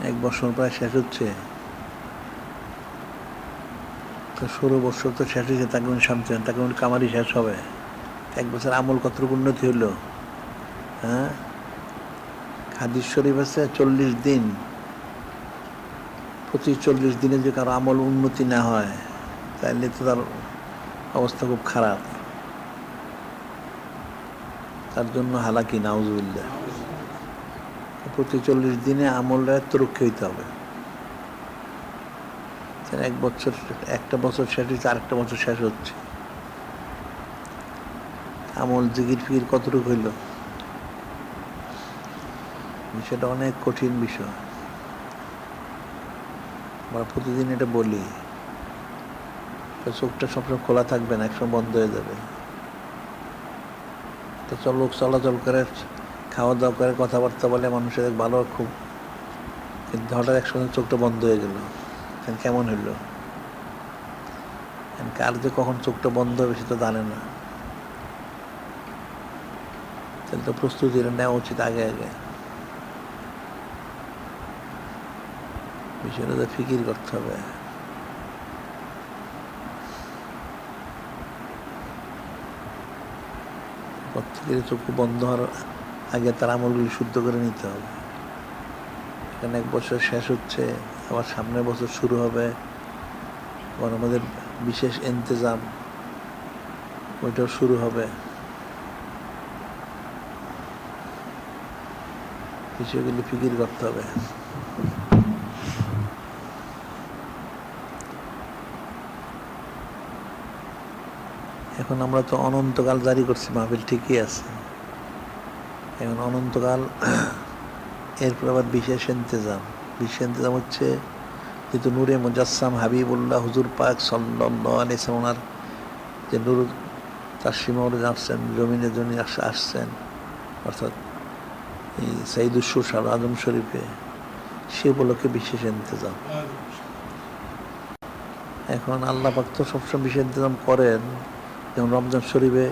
এক বছর প্রায় শেষ হচ্ছে, তো 16 বছর তো শেষ হয়েছে, তাকে শান্তি তাকে কামারি শেষ হবে। এক বছর আমল কতটুকু উন্নতি হইল? হ্যাঁ, হাদিস শরীফ আছে 40 দিন, প্রতি 40 দিনে যদি কারো আমল উন্নতি না হয় তাহলে তো তার অবস্থা খুব খারাপ। তার জন্য হালাকি, নাউজুবিল্লাহ। প্রতি 40 দিনে আমলটা তরুক্ষী হইতে হবে। এক বছর, একটা বছর শেষ হচ্ছে, আরেকটা বছর শেষ হচ্ছে, আমল জিকির ফিকির কতটুকু হইল? সেটা অনেক কঠিন বিষয়। আমরা প্রতিদিন এটা বলি, চোখটা সবসময় খোলা থাকবে না, একসময় বন্ধ হয়ে যাবে। তো লোক চলাচল করে, খাওয়া দাওয়া করে, কথাবার্তা বলে, মানুষের ভালো খুব, কিন্তু হঠাৎ একসময় চোখটা বন্ধ হয়ে গেল, কেমন হইল? কার যে কখন চোখটা বন্ধ হবে সেটা জানে না। তাহলে তো প্রস্তুতি নেওয়া উচিত আগে আগে। বিষয়টা ফিকির করতে হবে। প্রত্যেকের চোখ বন্ধ হওয়ার আগে তার আমলগুলি শুদ্ধ করে নিতে হবে। এখানে এক বছর শেষ হচ্ছে, আবার সামনের বছর শুরু হবে, আবার আমাদের বিশেষ ইন্তেজাম ওইটাও শুরু হবে। বিষয়গুলি ফিকির করতে হবে। এখন আমরা তো অনন্তকাল জারি করছি, মাহফিল ঠিকই আছে, এখন অনন্তকাল। এরপর আবার বিশেষ ইন্তেজাম। বিশেষ ইন্তেজাম হচ্ছে যেহেতু নূরে মুজাসসাম হাবিবুল্লাহ হুজুর পাক সাল্লাল্লাহু আলাইহি ওয়াসাল্লাম, ওনার যে নূর তাসলিমে আসছেন, জমিনের জন্য আসছেন, অর্থাৎ এই সাইদুস সুর আজম শরীফে, সে উপলক্ষে বিশেষ ইন্তেজাম। এখন আল্লাহ পাক তো সবসময় বিশেষ ইন্তেজাম করেন, যেমন রমজান শরীফে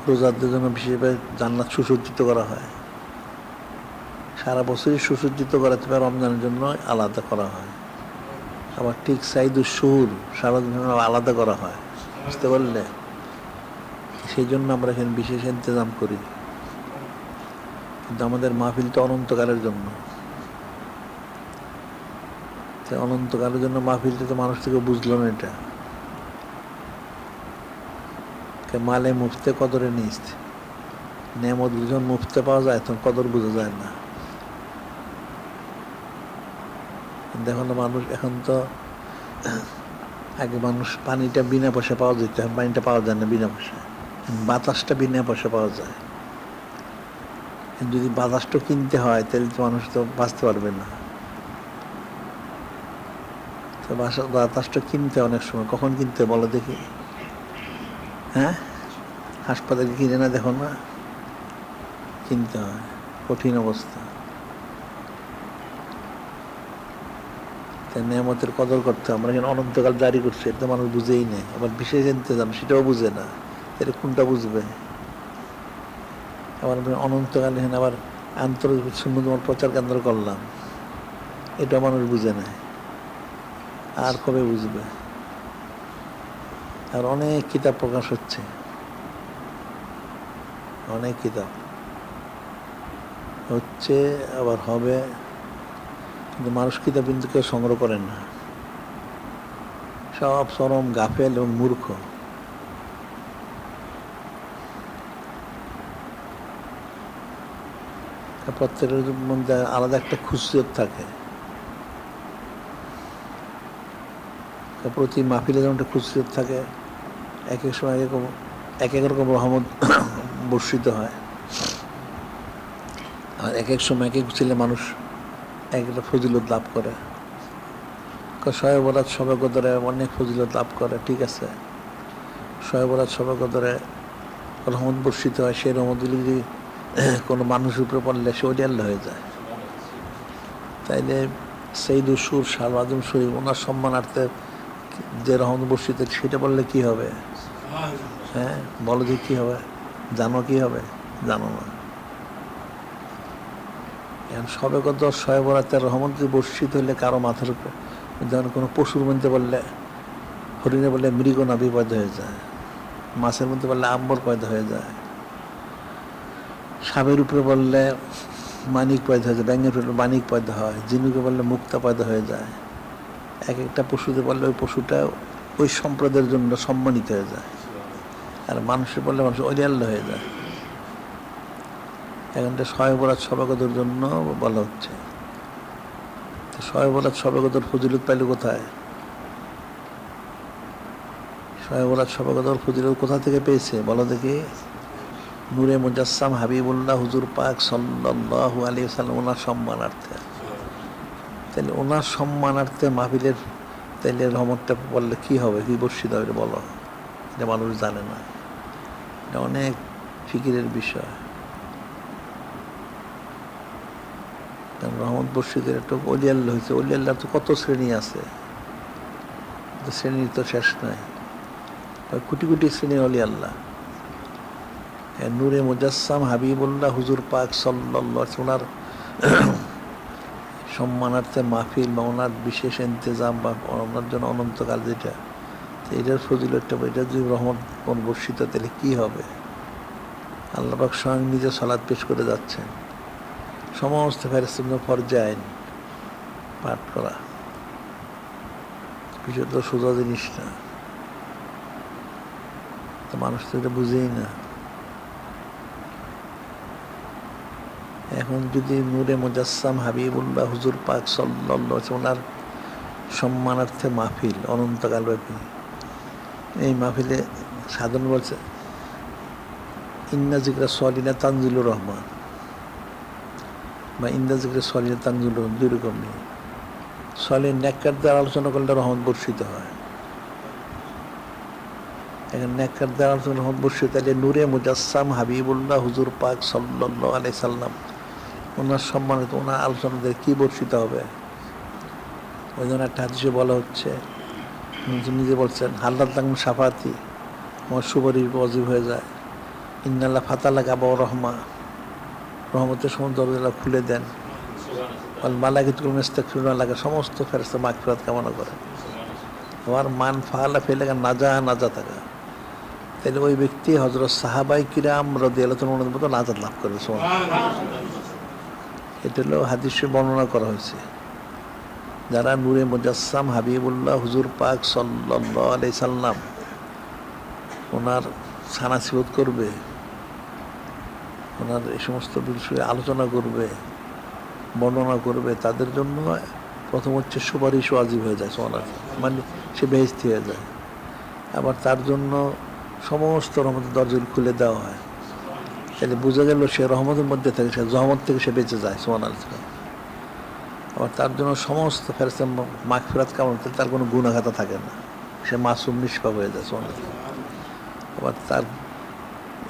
রোজাদের জন্য বিশেষভাবে জান্নাত সুসজ্জিত করা হয়, সারা বছরই সুসজ্জিত করা, তবে রমজানের জন্য আলাদা করা হয়। আবার ঠিক সাইদুস সুর সারা জন্য আলাদা করা হয়, বুঝতে পারলে? সেই জন্য আমরা এখানে বিশেষ ইন্তেজাম করি। কিন্তু আমাদের মাহফিল তো অনন্তকালের জন্য, অনন্তকালের জন্য মাহফিলটা তো মানুষ থেকে বুঝলো না। এটা মালে মুফতে কদরে নিস, নেমত যখন মুফতে পাওয়া যায় তখন কদর বোঝা যায় না। দেখুন মানুষ এখন তো, আগে মানুষ পানিটা বিনা পয়সা পাওয়া যেত, এখন পানিটা পাওয়া যায় না বিনা পয়সা। বাতাসটা বিনা পয়সা পাওয়া যায়, যদি বাতাসটা কিনতে হয় তাহলে তো মানুষ তো বাঁচতে পারবে না। তো বাতাসটা কিনতে অনেক সময়, কখন কিনতে বলো দেখি? হ্যাঁ, হাসপাতালে কিনে না, দেখো না, কিনতে হয়, কঠিন অবস্থা। তাই নেয়ামতের কদর করতে আমরা এখানে অনন্তকাল জারি করছি, এটা মানুষ বুঝেই নেই। আবার বিশেষ ইন্তেজাম, সেটাও বুঝে না, এটা কোনটা বুঝবে? আবার অনন্তকাল এখানে আবার আন্তর্জাতিক সুন্নাত প্রচার কেন্দ্র করলাম, এটা মানুষ বুঝে না, আর কবে বুঝবে? আর অনেক কিতাব প্রকাশ হচ্ছে, অনেক কিতাব হচ্ছে, আবার হবে, কিন্তু মানুষ কিতাব কিন্তু কেউ সংগ্রহ করেন না, সব চরম গাফেল এবং মূর্খ। প্রত্যেকের মধ্যে আলাদা একটা খুশিয়ত থাকে, প্রতি মাহফিলে যেমন একটা খুশিয়ত থাকে, এক এক সময় এক এক রকম রহমত বর্ষিত হয়, আর এক এক সময় এক এক ছেলে মানুষ এক একটা ফজিলত লাভ করে। শয়ে বরাত সবে কদরে অনেক ফজিলত লাভ করে, ঠিক আছে, শয়ে বরাত সবে কদরে রহমত বর্ষিত হয়, সেই রহমতগুলি যদি কোনো মানুষের উপরে পড়লে সে ওই আল্লাহ হয়ে যায়। তাইলে সাইদুস সুর শাহ আজম শরীফ, ওনার সম্মানার্থে যে রহমত বর্ষিত, সেটা বললে কি হবে? হ্যাঁ, বলো যে কি হবে? জানো কি হবে? জানো না। এখন সবে কত শয়ে বরাতের রহমত বর্ষিত হইলে কারো মাথার উপর, যেমন কোনো পশুর মধ্যে বললে, হরিণে বললে মৃগ নাভি পয়দা হয়ে যায়, মাছের মধ্যে বললে আম্বর পয়দা হয়ে যায়, সাপের উপরে বললে মানিক পয়দা হয়ে যায়, ব্যাঙের উপরে মানিক পয়দা হয়, ঝিনুকে বললে মুক্তা পয়দা হয়ে যায়। এক একটা পশুতে বললে ওই পশুটা ওই সম্প্রদায়ের জন্য সম্মানিত হয়ে যায়, আর মানুষের বললে মানুষ অলিয়াল্লা হয়ে যায়। এখানটা শয়ে বরাত সবাগতের জন্য বলা হচ্ছে। শয়ে বরাত সবাগতের ফজিলত পাইল কোথায়? শয়ে বরাত সবাগতের ফজিলত কোথা থেকে পেয়েছে বলো দেখি? নূরে মুজাসসাম হাবিবুল্লাহ হুজুর পাক সাল্লাল্লাহু আলাইহি ওয়াসাল্লাম ওনার সম্মানার্থে। তাহলে ওনার সম্মানার্থে মাহফিলের তাইলে রহমতটা বললে কি হবে, কি বর্ষিত হবে বলো? এটা মানুষ জানে না, এটা অনেক ফিকিরের বিষয়। রহমত বর্ষিতের একটা অলিয়াল্লাহ হয়েছে। অলিয়াল্লাহ তো কত শ্রেণী আছে, শ্রেণীর তো শেষ নাই, কোটি কোটি শ্রেণীর অলিয়াল্লাহ। নূরে মুজাসসাম হাবিবুল্লাহ হুজুর পাক সাল্লাল্লাহু ওনার সম্মানার্থে মাহফিল বা ওনার বিশেষ ইন্তজাম বা ওনার জন্য অনন্তকাল যেটা, এটার ফজিলতটা, এটা যদি রহমত বর্ষিত তাহলে কী হবে? আল্লাহ পাক স্বয়ং নিজে সালাত পেশ করে যাচ্ছেন, সমস্ত ফেরেশতাদের পর্যায় পাঠ করা, বিষয় তো সোজা জিনিস না, তো মানুষ তো এটা বুঝেই না। এখন যদি নূরে মুজাসসাম হাবিবুল্লাহ হুজুর পাক সাল্লাল্লাহু ওনার সম্মানার্থে মাহফিল অনন্তকাল ব্যাপী, এই মাহফিলে সাধারণ বলছে ইন্না জিকরা সলিনা তানজিলুর রহমান বা ইন্না জিকরা সলিনা তানজিলুর, দুই রকম নেই। সলিন নেককারদের আলোচনা করলে রহমত বর্ষিত হয়, এখন নেককারদের আলোচনা রহমত বর্ষিত হলে নূরে মুজাসসাম হাবিবুল্লাহ হুজুর পাক সাল্লাল্লাহু আলাইহি সাল্লাম ওনার সম্মানিত ওনার আলোচনাদের কী বর্ষিত হবে? ওই জন্য একটা হাদিসে বলা হচ্ছে, নিজে বলছেন হাল্লাত লাকুম শাফাতি, আমার সুপারিশ ওয়াজিব হয়ে যায়। ইন্নাল্লাহ ফাতালা কাবা রহমা, রহমতের সময় দরজা খুলে দেন। মালাইকাতুল মুস্তাগফিরুন লাগে, সমস্ত ফেরেশতা মাগফিরাত কামনা করে। আমার মান ফাআলা ফেলেগা নাজা নাজা থাকা, তাহলে ওই ব্যক্তি হযরত সাহাবাই কিরাম রাদিয়াল্লাহু তাআলার মতো নাজাত লাভ করবে। এটা হলো হাদিসে বর্ণনা করা হয়েছে। যারা নূরে মুজাসসাম হাবিবুল্লাহ হুজুর পাক সাল্লাল্লাহু আলাইহি সাল্লাম ওনার সানাসিবত করবে, ওনার এই সমস্ত বিষয়ে আলোচনা করবে, বর্ণনা করবে, তাদের জন্য প্রথম হচ্ছে সুপারিশ ওয়াজিব হয়ে যায়, মানে সে বেহেশতি হয়ে যায়। আবার তার জন্য সমস্ত রহমতের দরজা খুলে দেওয়া হয়, তাহলে বোঝা গেল সে রহমতের মধ্যে থাকে, সে জহমত থেকে সে বেঁচে যায়। সুবহানাল্লাহ। আবার তার জন্য সমস্ত ফেরেশতা মাগফিরাত কামনা করতে, তার কোনো গুনাহগাতা থাকে না, সে মাসুম নিষ্পাপ হয়ে যায়। সুবহানাল্লাহ। আবার তার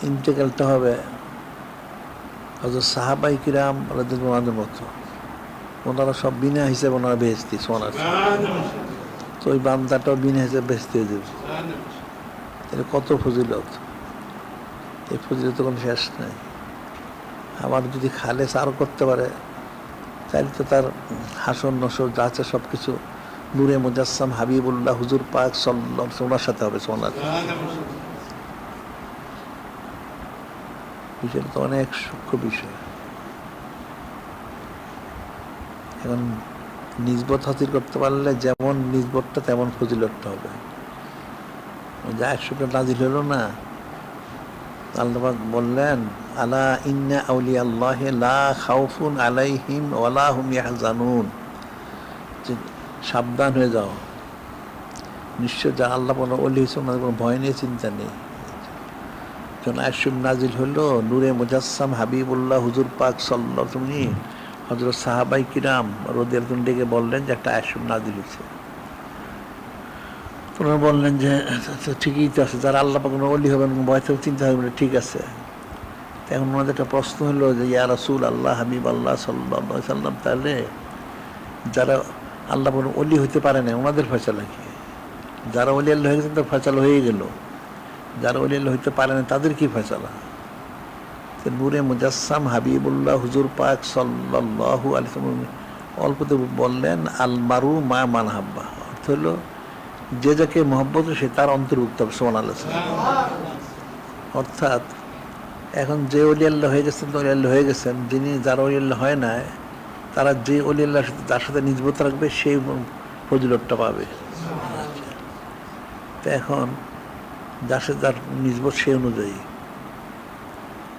ইন্তেকালটা হবে হযরত সাহাবায়ে কিরাম রাদিয়াল্লাহু আনহুর মতো, ওনারা সব বিনা হিসেবে ওনারা বেহেশতি। সুবহানাল্লাহ। তো ওই বান্দাটাও বিনা হিসেবে বেহেশতি হয়ে যাবে। তাহলে কত ফজিলত, এই ফজিলত কোনো শেষ নাই। আবার যদি খালেস আরও করতে পারে, তাহলে তো তার হাসন নসর যা আছে সব কিছু নূরে মুজাসসাম হাবিবুল্লাহ হুজুর পাক সাল্লাল্লাহু আলাইহি ওনার সাথে হবে। সুবহানাল্লাহ। বিষয়টা তো অনেক সূক্ষ্ম বিষয়। এখন নিজবত হাসিল করতে পারলে যেমন নিজবতটা তেমন ফজিলতটা হবে। যা একশোটা নাজিল হলো না, আল্লাহ পাক বললেন আলা ইন্না আউলিয়া আল্লাহি লা খাউফুন আলাইহিম ওয়ালা হুম ইয়াহজানুন, সাবধান হয়ে যাও, নিশ্চয় যা আল্লাহ বলে ওলি হয়েছে ওনাদের কোনো ভয় নেই, চিন্তা নেই। যখন আয়াত নাজিল হলো নূরে মুজাসসাম হাবিবুল্লাহ হুজুর পাক সাল্লাল্লাহু আলাইহি ওয়াসাল্লাম হযরত সাহাবাই কিরাম রাদিয়াল্লাহু আনহুম ডেকে বললেন যে একটা আয়াত নাজিল হয়েছে। ওনারা বললেন যে ঠিকই তো আছে, যারা আল্লাহ পাক ওলি হবেন ভয় থেকে চিন্তা হবে, ঠিক আছে। এখন ওনাদের একটা প্রশ্ন হলো যে ইয়া রাসূল আল্লাহ হাবিব আল্লাহ সাল্লাল্লাহু আলাইহি ওয়াসাল্লাম, তাহলে যারা আল্লাহ পাক ওলি হইতে পারে না ওনাদের ফয়সালা কি? যারা ওলি আল্লাহ হয়ে গেছেন তার ফয়সালা হয়ে গেল, যারা ওলি আল্লাহ হইতে পারে না তাদের কি ফয়সালা? নূরে মুজাসসাম হাবিবুল্লাহ হুজুর পাক সাল্লাল্লাহু আলাইহি ওয়াসাল্লাম অল্পতে বললেন আল মারু মা মান হাব্বা, অর্থ হলো যে যাকে মহব্বত সে তার অন্তর্ভুক্ত হবে। সুবহানাল্লাহ। অর্থাৎ এখন যে ওলি আল্লাহ হয়ে গেছেন তো ওলি আল্লাহ হয়ে গেছেন, যিনি যারা ওলি আল্লাহ হয় না তারা যে ওলি আল্লাহর সাথে তার সাথে নিজবত রাখবে সেই ফজিলতটা পাবে। তো এখন যার সাথে যার নিজবত সেই অনুযায়ী,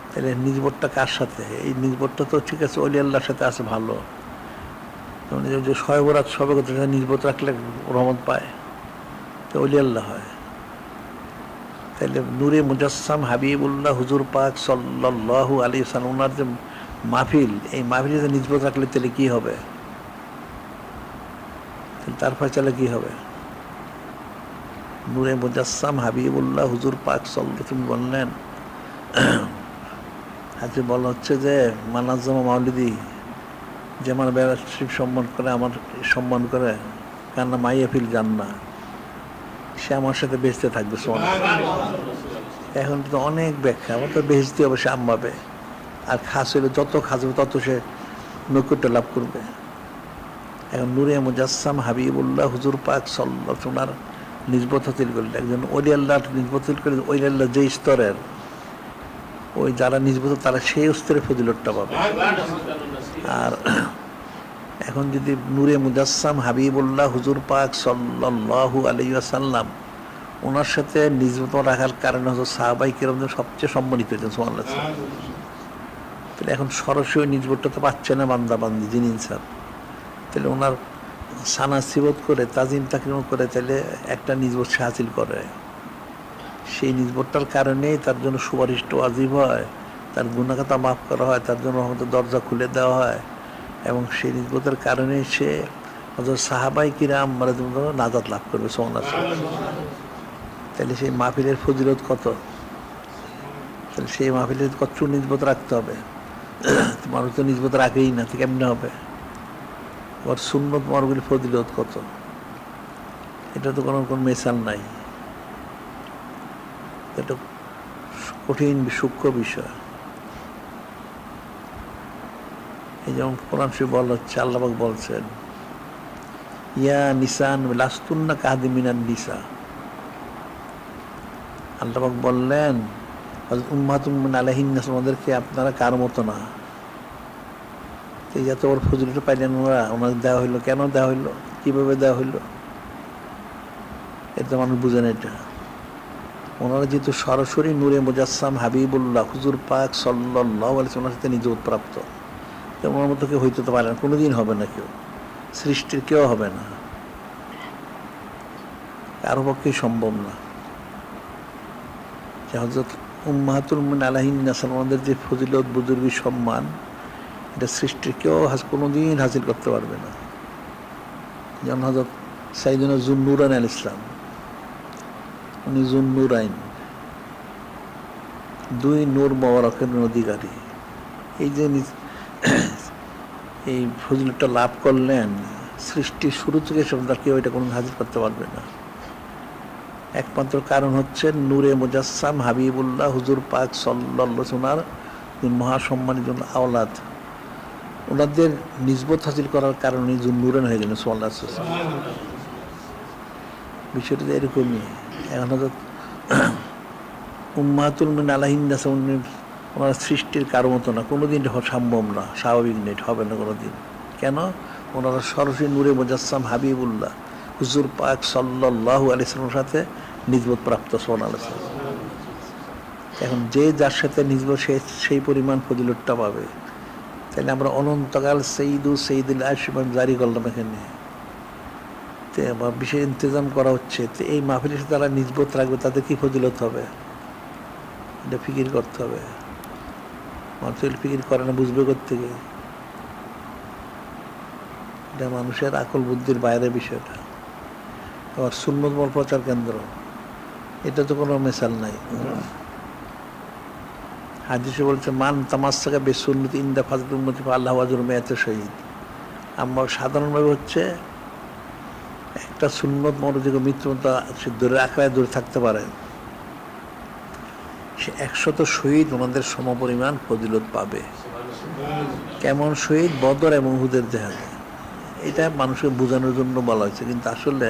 তাহলে নিজবতটা কার সাথে? এই নিজবতটা তো ঠিক আছে ওলি আল্লাহর সাথে আছে ভালো, যে শবে বরাত সবে নিজবত রাখলে রহমত পায় তো ওলি আল্লাহ হয়। তাহলে নূরে মুজাসসাম হাবিবুল্লাহ হুজুর পাক সাল্লাল্লাহু আলাইহি ওয়াসাল্লাম ওনার যে মাহফিল, এই মাহফিলে যে নিজবত রাখলে তাহলে কী হবে? তার ফয়সালা কী হবে? নূরে মুজাসসাম হাবিবুল্লাহ হুজুর পাক সাল্লাল্লাহু তুমি বললেন, আজকে বলা হচ্ছে যে মানাজ্জামা মাউলিদি, যে আমার বেড়া শিব সম্মান করে, আমার সম্মান করে, কান্না মাইয়া ফিল জান্নাহ, সে আমার সাথে বেঁচতে থাকবে। এখন তো অনেক ব্যাখ্যা, আমার তো বেহেশতি হবে সে আমভাবে, আর খাস হইলে যত খাসবে তত সে নৈকট্য লাভ করবে। এখন নূরে মুজাসসাম হাবিবুল্লাহ হুজুর পাক সাল্লাল্লাহু আলাইহি ওয়াসাল্লাম নিজবত হাসিল করলে, একজন ওলি আল্লাহ নিজবত হাসিল করলে ওলি আল্লাহ যে স্তরের, ওই যারা নিজবত তারা সেই স্তরের ফজিলতটা পাবে। আর এখন যদি নূরে মুজাসসাম হাবিবুল্লাহ হুজুর পাক সাল্লাল্লাহু আলাইহি ওয়াসাল্লাম ওনার সাথে নিজবত রাখার কারণে হচ্ছে সাহাবায়ে কিরামদের সবচেয়ে সম্মানিত হয়েছেন। সুবহানাল্লাহ। তাহলে এখন সরাসরি নিজবতটা তো পাচ্ছে না বান্দা বান্দি যিনি ইনসান, তাহলে ওনার সানা সিবত করে তাজিম তাকরিম করে তাহলে একটা নিজবত সে হাসিল করে, সেই নিজবতটার কারণেই তার জন্য সুপারিষ্ট ওয়াজিব হয়, তার গুনাহ খাতা মাফ করা হয়, তার জন্য রহমতের দরজা খুলে দেওয়া হয়, এবং সেই নিজবতের কারণে সে হযরত সাহাবায়ে কিরাম রাদিয়াল্লাহু আনহুম নাজাত লাভ করবে। সুবহানাল্লাহ। তাহলে সেই মাহফিলের ফজিলত কত? তাহলে সেই মাহফিলের কত নিজবত রাখতে হবে? মানুষ তো নিজবত রাখেই না, তো কেমনে হবে? আবার সুন্নত মারগুলির ফজিলত কত? এটা তো কোনো মেসাল নাই, এটা কঠিন সূক্ষ্ম বিষয়। এই যেমন কোরআন শরীফ বলা হচ্ছে, আল্লাহ পাক বলছেন ইয়া নিসান লাস্তুন্না কাহাদি মিনান নিসা। আল্লাহ পাক বললেন উম্মাতুম মিন আলাইহিন্না, ওদেরকে আপনারা কার মতো না। এই এত বড় ফজিলত পাইলেন ওনাদের দেওয়া হইলো, কেন দেওয়া হইলো, কীভাবে দেওয়া হইলো? এটা মানুষ বুঝে না। এটা ওনারা যেহেতু সরাসরি নূরে মুজাসসাম হাবিবুল্লাহ হুজুর পাক সাল্লাল্লাহু আলাইহি ওয়াসাল্লামের সাথে নিজবত প্রাপ্ত, ওনার মতো কেউ হইতে তো পারে না, কোনোদিন হবে না, কেউ সৃষ্টির কেউ হবে না, কারো পক্ষেই সম্ভব না। যে হযরত উম্মাহাতুল মুমিনিন আলাইহিন্না ওনাদের যে ফজিলত বুজুর্গি সম্মান, এটা সৃষ্টির কেউ কোনোদিন হাসিল করতে পারবে না। যেমন হযরত সাইয়্যিদুনা যুন্নুরাইন আলাইহিস সালাম, উনি যুন্নুরাইন, দুই নূর মোবারকের অধিকারী। এই যে এই ফজিলতটা লাভ করলেন, সৃষ্টির শুরু থেকে তার কেউ এটা কোনো হাজির করতে পারবে না। একমাত্র কারণ হচ্ছে নূরে মুজাসসাম হাবিবুল্লাহ হুজুর পাক সাল্লাল্লাহু আলাইহি ওয়াসাল্লাম মহাসম্মানিত আওলাদ, ওনাদের নিজবত হাসিল করার কারণে যুন্নুরাইন হয়ে গেলেন। সাল্লাল্লাহু আলাইহি ওয়াসাল্লাম। বিষয়টা এরকমই। এখন হয়তো উম্মাতুল মুমিনিন আলাইহিন্না, ওনার সৃষ্টির কারো মতো না, কোনোদিন সম্ভব না, স্বাভাবিক নেই, হবে না কোনোদিন। কেন? ওনারা সরাসরি নূরে মুজাসসাম হাবিবুল্লাহ হুজুর পাক সাল্লাল্লাহু আলাইহি ওয়াসাল্লামের সাথে নিজবত প্রাপ্ত। সাল্লাল্লাহু আলাইহি ওয়াসাল্লাম। এখন যে যার সাথে নিজবত সেই পরিমাণ ফজিলতটা পাবে। তাহলে আমরা অনন্তকাল সৈয়দুল আশিম জারি করলাম এখানে, বিশেষ ইন্তজাম করা হচ্ছে। তো এই মাহফিলের সাথে তারা নিজবত রাখবে, তাদের কি ফজিলত হবে, এটা ফিকির করতে হবে। মানুষ ফিকির করে না, বুঝবে কোত্থেকে? এটা মানুষের আকল বুদ্ধির বাইরে বিষয়টা। আবার সুন্নত মল প্রচার কেন্দ্র, এটা তো কোনো মেসাল নাই। হাদিসে বলছে মান তামাসসাকা বিসুন্নতি ইনদা ফাজল উম্মতি ফাল্লাহু আজরু মিআতি শহীদ। আমরা সাধারণভাবে হচ্ছে একটা সুন্নত মনোযোগ মৃত্যু ধরে আঁকড়ায় দূরে থাকতে পারে, 100 শহীদ ওনাদের সমপরিমাণ ফজিলত পাবে। কেমন শহীদ? বদর এবং উহুদের জেহাদে। এটা মানুষকে বোঝানোর জন্য বলা হয়েছে, কিন্তু আসলে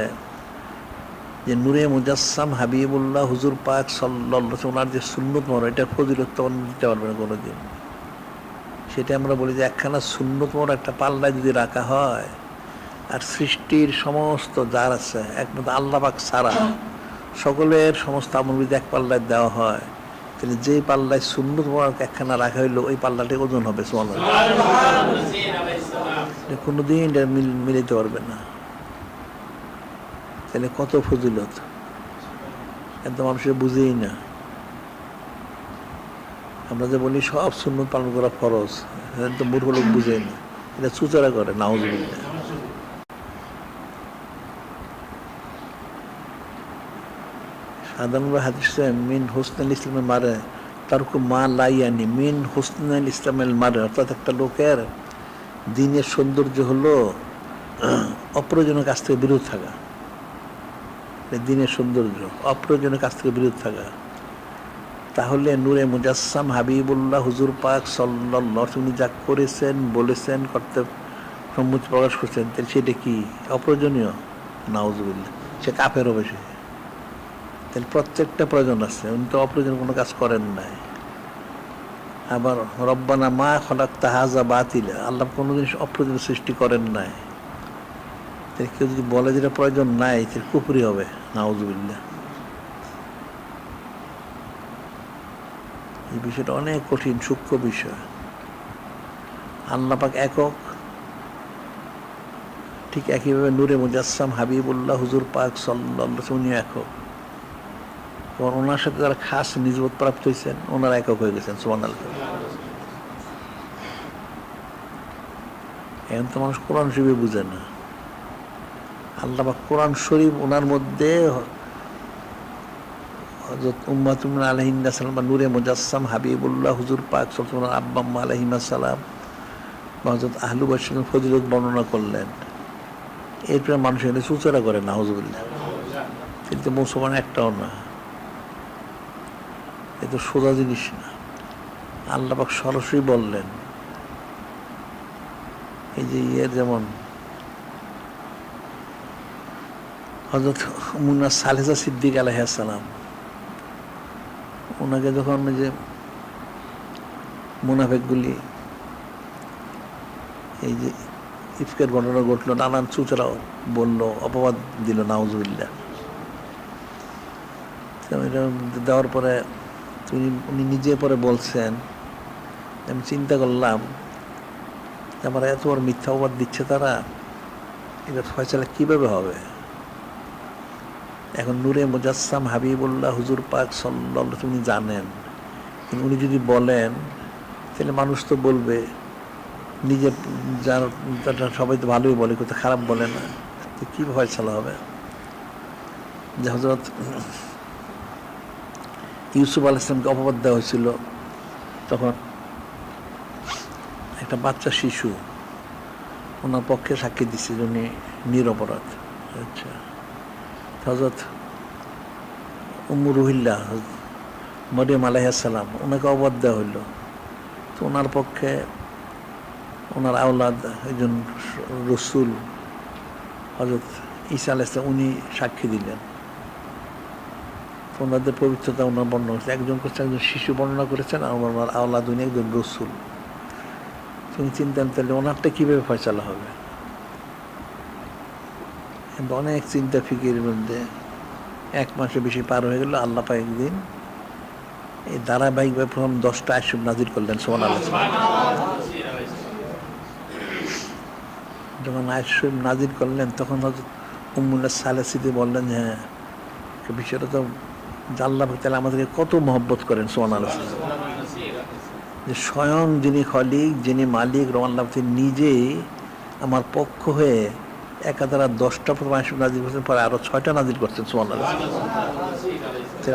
যে নূরে মুজাসসাম হাবিবুল্লাহ হুজুর পাক সাল্লাল্লাহু আলাইহি ওয়াসাল্লাম ওনার যে সুন্নত মোহর, এটা ফজিলত তো দিতে পারবে না কোনোদিন। সেটা আমরা বলি যে একখানা সুন্নত মোহর একটা পাল্লায় যদি রাখা হয়, আর সৃষ্টির সমস্ত যার আছে একমাত্র আল্লাহ পাক ছাড়া সকলের সমস্ত আমল যদি এক পাল্লায় দেওয়া হয়, তাহলে যেই পাল্লায় সুন্নত মোহর একখানা রাখা হইলো ওই পাল্লাটি ওজন হবে। সুবহানাল্লাহ। কোনোদিন এটা মিলাইতে পারবে না। তাহলে কত ফজিলত, একদম মানুষের বুঝেই না। আমরা যে বলি সব সুন্নত পালন করা ফরজ, তো মূর্খ লোক বুঝেই না, এটা চুচারা করে। নাউজুবিল্লাহ। সাধারণভাবে হাদিসে মিন হুসনুল ইসলামের মারে তারকু মা লাইয়ানি, মিন হুসনুল ইসলামের মারে, অর্থাৎ একটা লোকের দিনের সৌন্দর্য হলো অপ্রয়োজনীয় কাজ থেকে বিরত থাকা। দিনের সৌন্দর্য অপ্রয়োজনীয় কাজ থেকে বিরত থাকা। তাহলে নূরে মুজাসসাম হাবিবুল্লাহ হুজুর পাক সাল্লাল্লাহু আলাইহি ওয়াসাল্লাম যা করেছেন, বলেছেন, করতে সম্মতি প্রকাশ করছেন, তাহলে সেটা কি অপ্রয়োজনীয়? নাউজুবিল্লাহ। সে কাফের হবে সে। তাহলে প্রত্যেকটা প্রয়োজন আছে, উনি তো অপ্রয়োজনীয় কোনো কাজ করেন নাই। আবার রব্বানা মা খলাকতা হাযা বাতিলা, আল্লাহ কোনো জিনিস অপ্রয়োজনীয় সৃষ্টি করেন নাই। তাহলে কেউ যদি বলে যেটা প্রয়োজন নাই, তাহলে কুফরি হবে। নাউজুবিল্লাহ। এই বিষয়টা অনেক কঠিন, সূক্ষ্ম বিষয়। আল্লাহ পাক একক, ঠিক একইভাবে নূরে মুজাসসাম হাবিবুল্লাহ হুজুর পাক সাল্লাল্লাহু আলাইহি ওয়াসাল্লাম একক। এবং ওনার সাথে যারা খাস নিসবত প্রাপ্ত হয়েছেন, ওনারা একক হয়ে গেছেন। সুবহানাল্লাহ। এখন তো মানুষ কোরআন শরীফ বুঝে না। আল্লাহ পাক কোরআন শরীফ ওনার মধ্যে হযরত উম্মাতুন আলাইহিন্না সালাম বা নূরে মুজাসসাম হাবিবুল্লাহ হুজুর পাক সাল্লাল্লাহু আলাইহি ওয়াসাল্লাম আব্বা আম্মা আলাইহিমা সালাম বা হযরত আহলু বাইতের ফজিলত বর্ণনা করলেন। এরপরে মানুষ এখানে চুচরা করে। নাউজুবিল্লাহ। কিন্তু মুসলমান একটাও না, এ তো সোজা জিনিস না। আল্লাহ পাক সরাসরি বললেন, এই যে যেমন হযরত মুন্না সালেহা সিদ্দিক আলাইহিস সালাম, ওনাকে যখন যে মুনাফিকগুলি এই যে ইফকের ঘটনা ঘটলো, নানান চুচরা বললো, অপবাদ দিল। নাউজুবিল্লাহ। এটা দেওয়ার পরে উনি নিজে পরে বলছেন, আমি চিন্তা করলাম আমার এত বড় মিথ্যা অপবাদ দিচ্ছে তারা, এটা ফয়সালা কিভাবে হবে? এখন নূরে মুজাসসাম হাবিবুল্লাহ হুজুর পাক সাল্লাল্লাহু আলাইহি ওয়াসাল্লাম উনি জানেন, কিন্তু উনি যদি বলেন তাহলে মানুষ তো বলবে, নিজের যার সবাই তো ভালোই বলে, কোথাও খারাপ বলে না, তো কী ফয়সালা হবে? যে হযরত ইউসুফ আলাইহিস সালামকে অপবাদ দেওয়া হয়েছিল, তখন একটা বাচ্চা শিশু ওনার পক্ষে সাক্ষী দিচ্ছে যে উনি নিরপরাধ। আচ্ছা, হযরত উম্মু রুহিল্লাহ মরিয়ম আলাইহিস সালাম, ওনাকে অপবাদ দেওয়া হইল, তো ওনার পক্ষে ওনার আওলাদ একজন রসুল হযরত ঈসা আলাইহিস সালাম, উনি সাক্ষী দিলেন। ওনাদের পবিত্রতা ওনার বর্ণনা করেছেন। একজন করছে একজন শিশু বর্ণনা করেছেন, আর ওনার আওলাদ উনি একজন রসুল। তিনি চিন্তান তাহলে ওনারটা কীভাবে ফয়সালা হবে? কিন্তু অনেক চিন্তা ফিকির মধ্যে 1 মাসের বেশি পার হয়ে গেল। আল্লাহ পাক একদিন এই ধারাবাহিকভাবে প্রথম 10টা আয়াত নাজিল করলেন। সুবহানাল্লাহ। যখন আয়াত নাজিল করলেন, তখন হযরত উম্মুল্লাহ সালেসিতে বললেন, যে হ্যাঁ, বিষয়টা তো আল্লাহ পাক তাআলা আমাদেরকে কত মহব্বত করেন। সুবহানাল্লাহ। যে স্বয়ং যিনি খলিক, যিনি মালিক, আল্লাহ নিজেই আমার পক্ষ হয়ে একাধারা 10টা প্রথম আয়াত নাজিল করছেন, পরে আরো 6টা নাজিল করছেন। সুবহানাল্লাহ।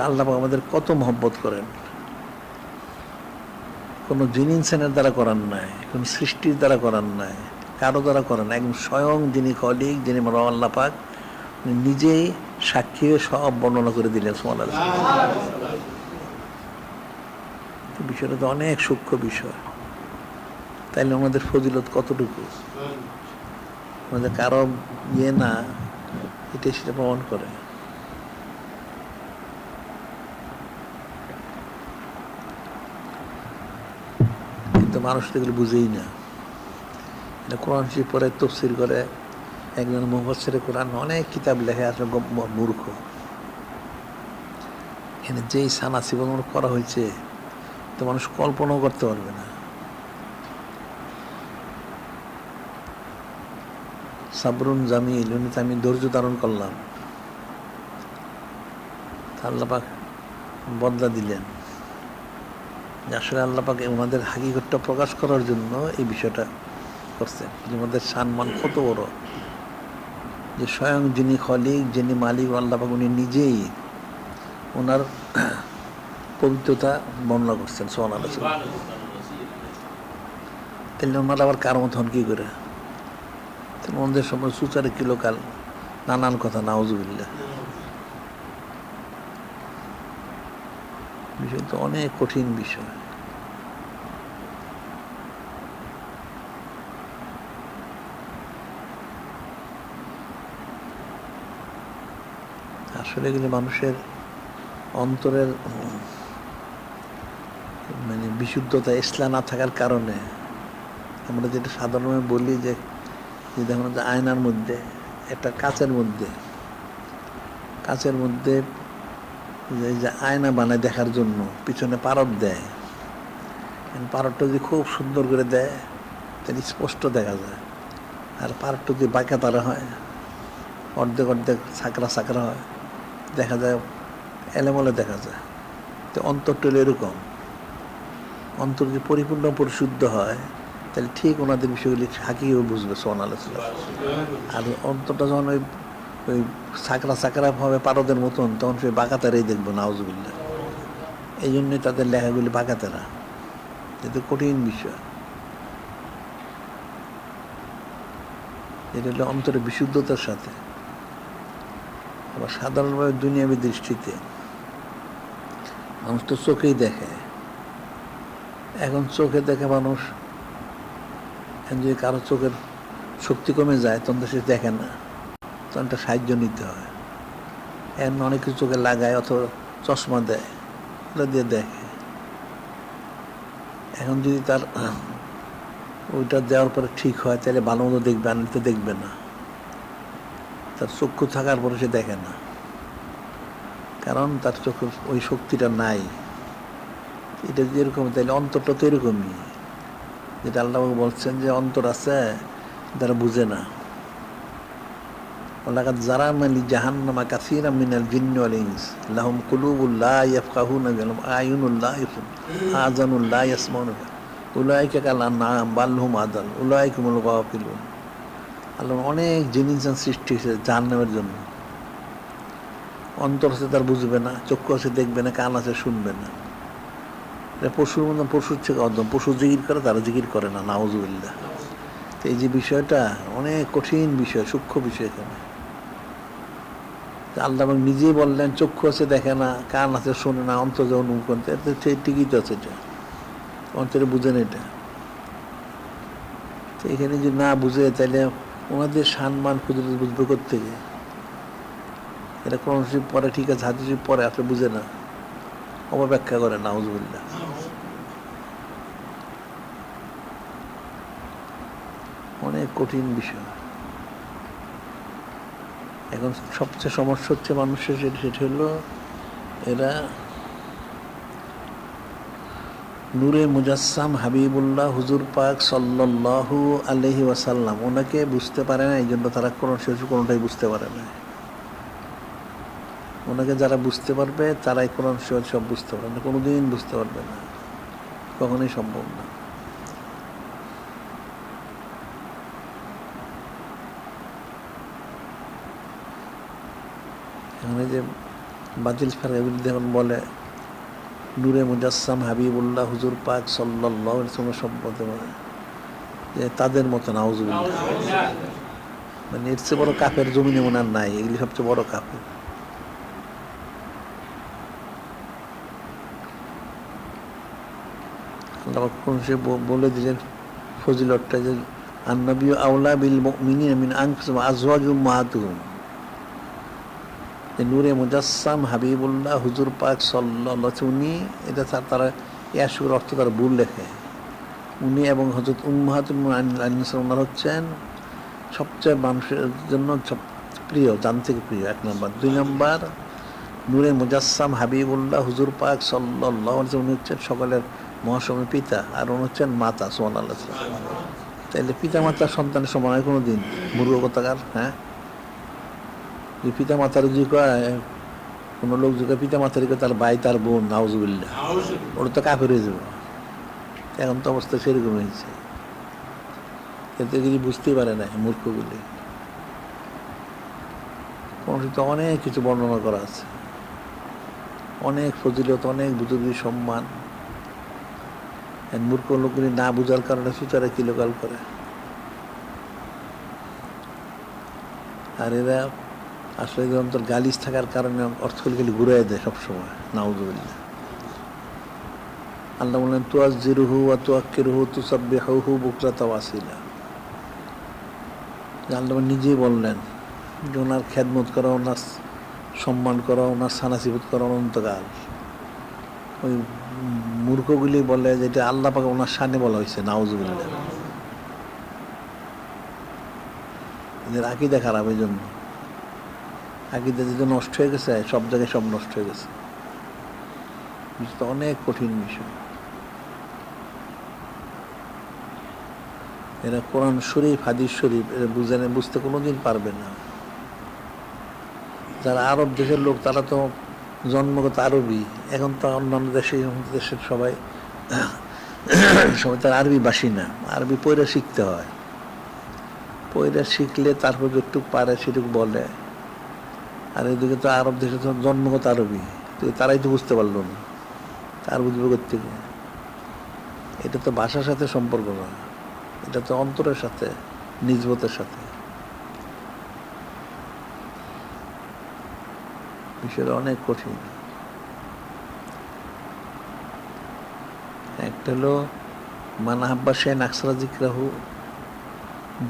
আল্লাহ পাক আমাদের কত মহব্বত করেন। কোনো জিন ইনসানের দ্বারা করার নাই, কোনো সৃষ্টির দ্বারা করার নাই, কারো দ্বারা করার নাই। একদম স্বয়ং যিনি খলিক, যিনি আল্লাহ পাক নিজেই সাক্ষী হয়ে সব বর্ণনা করে দিলেন। সুবহানাল্লাহ। বিষয়টা তো অনেক সূক্ষ্ম বিষয়। তাইলে আমাদের ফজিলত কতটুকু, আমাদের কারো না, এটাই সেটা প্রমাণ করে। কিন্তু মানুষ তো এগুলো বুঝেই না। কোরআন শরীফ পরে তাফসীর করে একজন মুফাসসিরে কোরআন, অনেক কিতাব লেখে, আসলে মূর্খ। এখানে যেই সানা জীবন করা হয়েছে তো মানুষ কল্পনাও করতে পারবে না। সাবরুন জামিল, উনিতে আমি ধৈর্য ধারণ করলাম, আল্লাহ পাক বদলা দিলেন। আসলে আল্লাহ পাক ওনাদের হাকিকতটা প্রকাশ করার জন্য এই বিষয়টা করছেন, যে আমাদের সম্মান কত বড়, যে স্বয়ং যিনি খলিক, যিনি মালিক আল্লাহ পাক, উনি নিজেই ওনার পবিত্রতা বর্ণনা করছেন সুবহানাল্লাহ। তাহলে ওনারা আবার কার মত হন কি করে? ওনাদের সময় সুচারে কিলোকাল নানান কথা, নাউজুবিল্লাহ। বিষয় তো অনেক কঠিন বিষয়। আসলে এগুলো মানুষের অন্তরের মানে বিশুদ্ধতা, ইসলাম না থাকার কারণে। আমরা যেটা সাধারণভাবে বলি যে দেখুন, যে আয়নার মধ্যে একটা কাচের মধ্যে যে আয়না বানায় দেখার জন্য পিছনে পারদ দেয়, পারদটা যদি খুব সুন্দর করে দেয় তাহলে স্পষ্ট দেখা যায়। আর পারদটা যদি বাঁকা তারা হয়, অর্ধেক সাকরা হয়, দেখা যায় এলোমেলো দেখা যায়। তো অন্তরটা এরকম, অন্তর যদি পরিপূর্ণ পরিশুদ্ধ হয় তাহলে ঠিক ওনাদের বিষয়গুলি হাকিও বুঝবে সুবহানাল্লাহ। আর অন্তরটা যখন ওই সাকরা ভাবে পারদের মতন, তখন সে বাঁকাতারাই দেখবো, নাউজুবিল্লাহ। এই জন্যই তাদের লেখাগুলি বাঁকাতারা, যেটা কঠিন বিষয়। এটা হলো অন্তরের বিশুদ্ধতার সাথে। আবার সাধারণভাবে দুনিয়াবী দৃষ্টিতে মানুষ তো চোখেই দেখে। এখন চোখে দেখে মানুষ, যদি কারো চোখের শক্তি কমে যায় তখন তো সে দেখে না, তখন একটা সাহায্য নিতে হয়। এখন অনেক কিছু চোখে লাগায় অথবা চশমা দেয়, ওটা দিয়ে দেখে। এখন যদি তার ওইটা দেওয়ার পরে ঠিক হয় তাহলে ভালো মতো দেখবে, আর নিতে দেখবে না। তার চক্ষু থাকার পরে সে দেখে না, কারণ তার চোখের ওই শক্তিটা নাই। এটা যদি এরকম, তাহলে অন্তরটা তো এরকমই, যেটা আল্লাহ বলছেন যে অন্তর আছে যারা বুঝে না। ওয়ালাকাদ যারানা লিজাহান্নামা কাসীরাম মিনাল জিন্নি ওয়াল ইনস লাহুম কুলুবুন লা ইয়াফকাহুনা বিহা ওয়া আ'য়ুনুন লা ইবসিরুন আযানুন লা ইয়াসমাউনা বিহা উলাইকা কাল আনআম বাল হুম আদাল উলাইকা হুমুল গাফিলুন। আল্লাহ অনেক জিনিস সৃষ্টি হয়েছে জাহান্নামের জন্য। অন্তর আছে তার বুঝবে না, চক্ষু আছে দেখবে না, কান আছে শুনবে না। পশুর মতন, পশুর থেকে অদম। পশু জিকির করে, তারা জিকির করে না, নাউজুবিল্লাহ। তো এই যে বিষয়টা অনেক কঠিন বিষয়, সূক্ষ্ম বিষয়। এখানে আল্লাহ নিজেই বললেন চক্ষু আছে দেখে না, কান আছে শোনে না, অন্তর যে অনুভব করতে, সেই ঠিকই তো আছে, এটা অন্তরে বুঝেন। এটা তো এখানে যদি না বুঝে তাহলে ওনাদের সম্মান কুদরত বুঝবে কোত্থেকে? এটা কোরআন শরীফ পরে ঠিক আছে, হাদিস শরীফ পরে আসলে বুঝে না, অপব্যাখ্যা করে, নাউজুবিল্লাহ। অনেক কঠিন বিষয়। এখন সবচেয়ে সমস্যা হচ্ছে মানুষের, সেটা হলো এরা নূরে মুজাসসাম হাবিবুল্লাহ হুজুর পাক সাল্লাল্লাহু আলাইহি ওয়াসাল্লাম, ওনাকে বুঝতে পারে না। এই জন্য তারা কোনোটাই বুঝতে পারে না। ওনাকে যারা বুঝতে পারবে তারাই কোরআন সব বুঝতে পারবে না, কোনোদিন বুঝতে পারবে না, কখনোই সম্ভব না। এখানে যে বাতিল ফারকাগুলি যখন বলে নূরে মুজাসসাম হাবিবুল্লাহ হুজুর পাক সাল্লাল্লাহু আলাইহি ওয়াসাল্লাম, সব বলতে পারে যে তাদের মতো, নাউজুবিল্লাহ। মানে এর চেয়ে বড় কাফের জমিনে মনে আর নাই, এগুলি সবচেয়ে বড় কাফের। কোন সে বলে দিলেন ফজিলতটা যে আন-নবী আওলা বিল মুমিনিনা মিন আনফুসিহিম ওয়া আজওয়াজুহুম উম্মাহাতুহুম, নূরে মুজাসসাম হাবিবুল্লাহ হুজুর পাক সাল্লাল্লাহু আলাইহি ওয়াসাল্লাম, উনি এটা তারা ইয়াসুর অর্থ তারা ভুল লেখে। উনি এবং হযরত উম্মাহাতুল মুমিনিন ওনারা হচ্ছেন সবচেয়ে মানুষের জন্য প্রিয়, জান থেকে প্রিয়, 1 নম্বর। 2 নম্বর, নূরে মুজাসসাম হাবিবুল্লাহ হুজুর পাক সাল্লাল্লাহু আলাইহি ওয়াসাল্লাম, উনি হচ্ছেন সকলের মহাসময় পিতা, আর উনি হচ্ছেন মাতা সুবহানাল্লাহ। তাইলে পিতা মাতার সন্তানের সমান হয় কোনো দিন? মূর্খ কথাকার। হ্যাঁ, যে পিতা মাতার যদি কোনো লোক যদি পিতা মাতার তার ভাই তার বোন, নাউজুবিল্লাহ, ওটা তো কাফের হয়ে যাবে। এখন তো অবস্থা সেরকম হয়েছে, এতে কিছু বুঝতেই পারে না মূর্খগুলি। তো অনেক কিছু বর্ণনা করা আছে, অনেক ফজিলত, অনেক বুজুর্গের সম্মান। মূর্খ লোকগুলি না বুঝার কারণে সুচারে কিলোকাল করে, আর এরা আসলে অন্তর গালিজ থাকার কারণে অর্থগুলি খালি ঘুরাই দেয় সবসময়, নাউজুবিল্লাহ। আল্লাহ বললেন তুআজ্জিরুহু ওয়া তুআক্কিরুহু তুসাব্বিহুহু বুকরাতাও ওয়া আসীলা। আল্লাহ নিজেই বললেন যে ওনার খেদমত করা, ওনার সম্মান করা, ওনার সানাসিবত করা অনন্তকাল। ওই মূর্খগুলি বলে যেটা আল্লাহ পাক ওনার শানে বলা হয়েছে, নাউজুবিল্লাহ। এদের আকীদা খারাপ, এই জন্য আকীদা যদি নষ্ট হয়ে গেছে, সব জায়গায় সব নষ্ট হয়ে গেছে। অনেক কঠিন বিষয়। এরা কোরআন শরীফ, হাদিস শরীফ এরা বুঝতে কোনোদিন পারবে না। যারা আরব দেশের লোক তারা তো জন্মগত আরবি, এখন তো অন্যান্য দেশের সবাই তার আরবি বাসী না, আরবি পয়রা শিখতে হয়। পয়রা শিখলে তারপর যেটুকু পারে সেটুকু বলে। আর এদিকে তো আরব দেশে তো জন্মগত আরবি, তারাই তো বুঝতে পারলো না, তার বুঝবে কোত্থেকে? এটা তো ভাষার সাথে সম্পর্ক না, এটা তো অন্তরের সাথে, নিজবতের সাথে। বিষয়টা অনেক কঠিন। একটা হলো মান আহাব্বা শাইআন আকসারা যিকরাহু,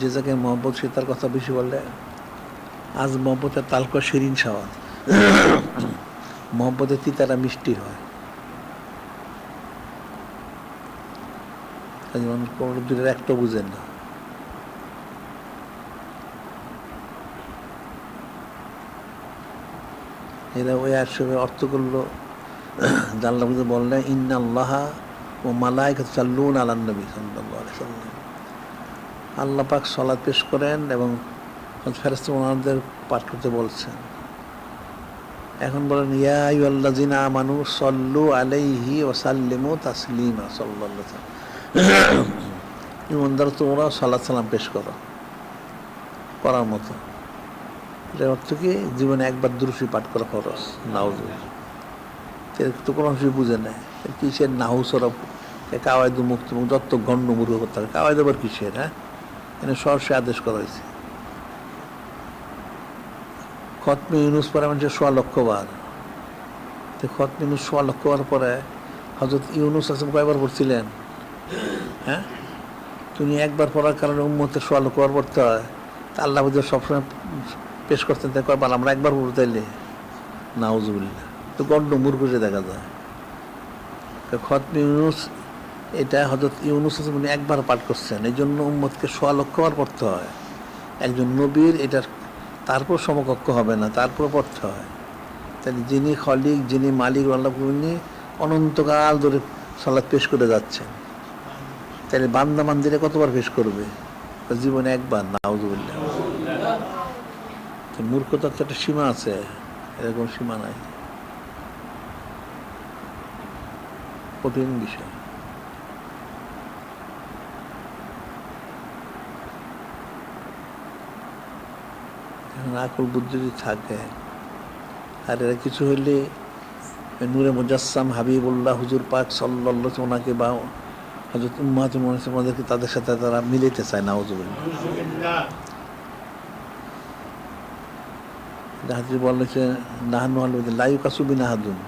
যে জায়গায় মহব্বত সে তার কথা বেশি বলে। আজ মহব্বতের তালকা শিরিন সাওয়াদ, মহব্বতের তিতারা মিষ্টি হয়। দুটোর একটা বুঝেন না। এরা ওই আসবে অর্থ করলো, আল্লাহ বললেন ইন্নাল্লাহা ওয়া মালাইকাতুহু ইউসাল্লুনা আলান নবী সাল্লাল্লাহু আলাইহি ওয়াসাল্লাম। আল্লাহ পাক সালাত পেশ করেন এবং ফেরেশতা ওনাদের পাঠ করতে বলছেন। এখন বলেন ইয়া আইয়ুহাল্লাযিনা আমানু সাল্লু আলাইহি ওয়া সাল্লিমু তাসলিমা সাল্লাল্লাহু আলাইহি ওয়াসাল্লাম। ইমানদার তোমরা সালাত সালাম পেশ করো, করার মতো। এর অর্থ কি? জীবনে একবার দুরূদ পাঠ করা ফরজ। নাউজুবিল্লাহ। তো কোনো কিছু বুঝে নেয় কিসের নাহু সরব, কাওয়াইদু মুক্তি, যত গণ্য মূর্খ করতে হবে। কাওয়াইদ আবার কিসের? হ্যাঁ, এখানে সরাসরি আদেশ করা হয়েছে। খতমে ইউনুস পরে মানুষের 1.25 লক্ষ বার। তো খতমে ইউনুস 1.25 লক্ষ বার পরে হযরত ইউনুস আসলাম কয়বার পড়ছিলেন? হ্যাঁ, তুমি একবার পড়ার কারণে উম্মতের 1.25 লক্ষ বার পড়তে হয়। তা আল্লাহ বুঝে সবসময় পেশ করতেন, তাই কয়বার আমরা একবার পড়তে চাইলে? নাউজুবিল্লাহ। তো গণ্য মূর্খ যে দেখা যায়। খতমে ইউনুস এটা হযরত ইউনুস উনি একবার পাঠ করছেন, এই জন্য উম্মতকে 1.25 লক্ষ বার পড়তে হয়। একজন নবীর এটার তারপর সমকক্ষ হবে না, তারপর পড়তে হয়। তাহলে যিনি খলিক, যিনি মালিক, আল্লাহ উনি অনন্তকাল ধরে সালাত পেশ করে যাচ্ছেন। তাহলে বান্দা বান্দিরে কতবার পেশ করবে? জীবনে একবার। নাউজুবিল্লাহ। মূর্খতার তো একটা সীমা আছে, এরকম সীমা নাই। কঠিন বিষয়। আকল বুদ্ধি যদি থাকে, আর এরা কিছু হইলে নূরে মুজাসসাম হাবিবুল্লাহ হুজুর পাক সাল্লাল্লাহু আলাইহি ওয়াসাল্লাম ওনাকে বা হযরত উম্মাহাতুল মুমিনিন ওনাদেরকে তাদের সাথে তারা মিলাইতে চায়। নাউজুবিল্লাহ। হাদিসে বলা হয়েছে নাহনু আল লা ইউকাসু বিনা আহাদুন,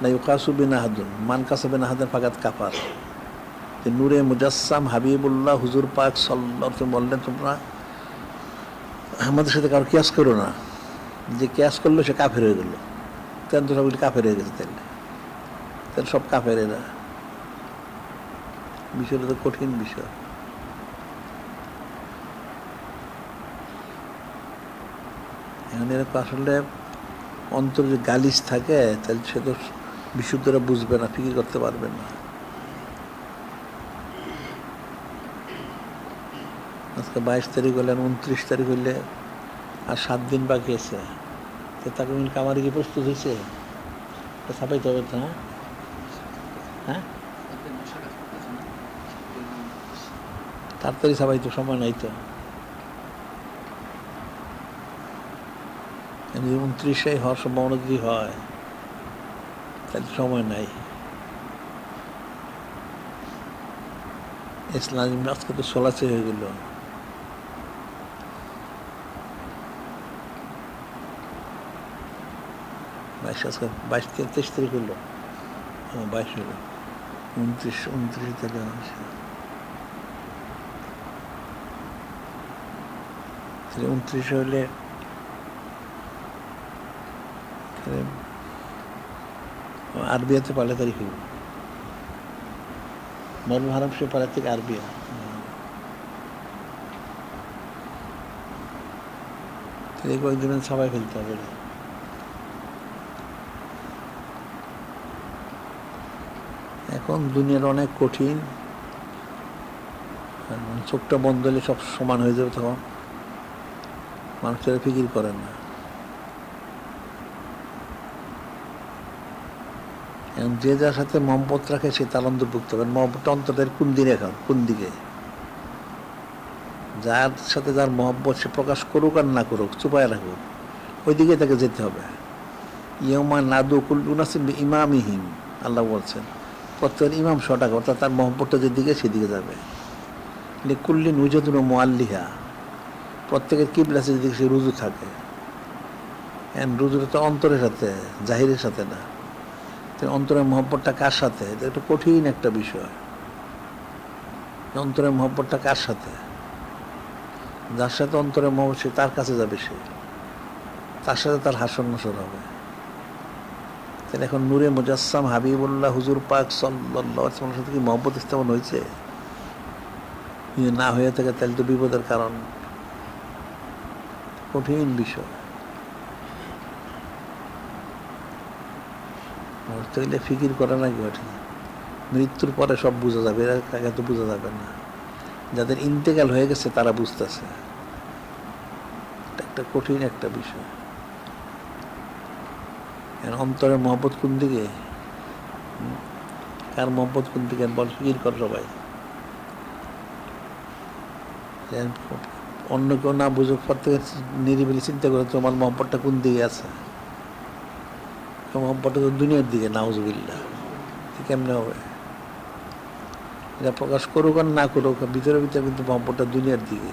লা ইউকাসু বিন আহাদুন মান কাসাবিন আহাদুন ফাকাত কাফার। যে নূরে মুজাসসাম হাবিবুল্লাহ হুজুর পাক সাল্লাল্লাহু আলাইহি বললেন, তোমরা আমাদের সাথে কারো কিয়াস করো না, যে কিয়াস করলো সে কাফের হয়ে গেল। তেন তো সবগুলি কাফের হয়ে গেছে, তাহলে সব কাফের এরা। বিষয়টা তো কঠিন বিষয়। এখন এরকম আসলে অন্তর যে গালিশ থাকে, তাহলে সে তো বিশুদ্ধরা বুঝবে না, ফিকির করতে পারবে না। আজকে 22 তারিখ হলে 29 তারিখ হইলে আর 7 দিন বাকি আছে। তো তাকে কামারি কি প্রস্তুত হয়েছে? ছাপাইতে হবে তো। হ্যাঁ, তাড়াতাড়ি ছাপাই তো, সময় নাই তো। 29 হওয়ার সম্ভাবনা যদি হয়, তাহলে সময় নাই। ইসলাম আজকে তো 16 হয়ে গেল। আজকে 22-23 তারিখ হলো। 22 হলো, 29 তারিখ। 29 হলে আরবিয়াতে 1 তারিখ হইব। মরুল হারাম সে পাড়া থেকে আরবিয়া। কয়েকদিন সবাই ফেলতে হবে। এখন দুনিয়ার অনেক কঠিন। চোখটা বন্ধ হলে সব সমান হয়ে যাবে, তখন মানুষের ফিকির করে না। এখন যে যার সাথে মহব্বত রাখে সে তার অন্তর্ভুক্ত হবে। মহব্বতটা অন্তরের কোন দিকে, এখন কোন দিকে, যার সাথে যার মহব্বত সে প্রকাশ করুক আর না করুক, চুপায় রাখুক, ওই দিকে তাকে যেতে হবে। ইয়মা নাদু কুল্লু নাসিম ইমামিহীন, আল্লাহ বলছেন প্রত্যেকের ইমাম সটাক, অর্থাৎ তার মহব্বতটা যেদিকে সেদিকে যাবে। কুল্লি নুজুন মোয়াল্লিহা, প্রত্যেকের কিবলা যেদিকে সে রুজু থাকে। রুজুটা তো অন্তরের সাথে, জাহিরের সাথে না। অন্তরের মহব্বতটা কার সাথে? এটা একটু কঠিন একটা বিষয়। অন্তরের মহব্বতটা কার সাথে? যার সাথে অন্তরের মহব্বত, সে তার কাছে যাবে, সে তার সাথে তার হাসর নসর হবে। তাহলে এখন নূরে মুজাসসাম হাবিবুল্লাহ হুজুর পাক সাল্লাল্লাহু আলাইহি ওয়াসাল্লামের সাথে কি মহব্বত স্থাপন হয়েছে? যদি না হয়ে থাকে তাহলে তো বিপদের কারণ। কঠিন বিষয়। ফিকির করে না কি? মৃত্যুর পরে সব বোঝা যাবে, এর আগে তো বোঝা যাবে না। যাদের ইন্তেকাল হয়ে গেছে তারা বুঝতেছে। একটা কঠিন একটা বিষয়। অন্তরের মহব্বত কোন দিকে, কার মহব্বত কোন দিকে বল, ফিকির কর সবাই। অন্য কেউ না বুঝুক, প্রত্যেকের নিরিবিলি চিন্তা করে তোমার মহব্বতটা কোন দিকে আছে। মহব্বতটা তো দুনিয়ার দিকে, নাউজুবিল্লাহ। কেমনে হবে? এটা প্রকাশ করুক আর না করুক, ভিতরে ভিতরে কিন্তু মহব্বতটা দুনিয়ার দিকে।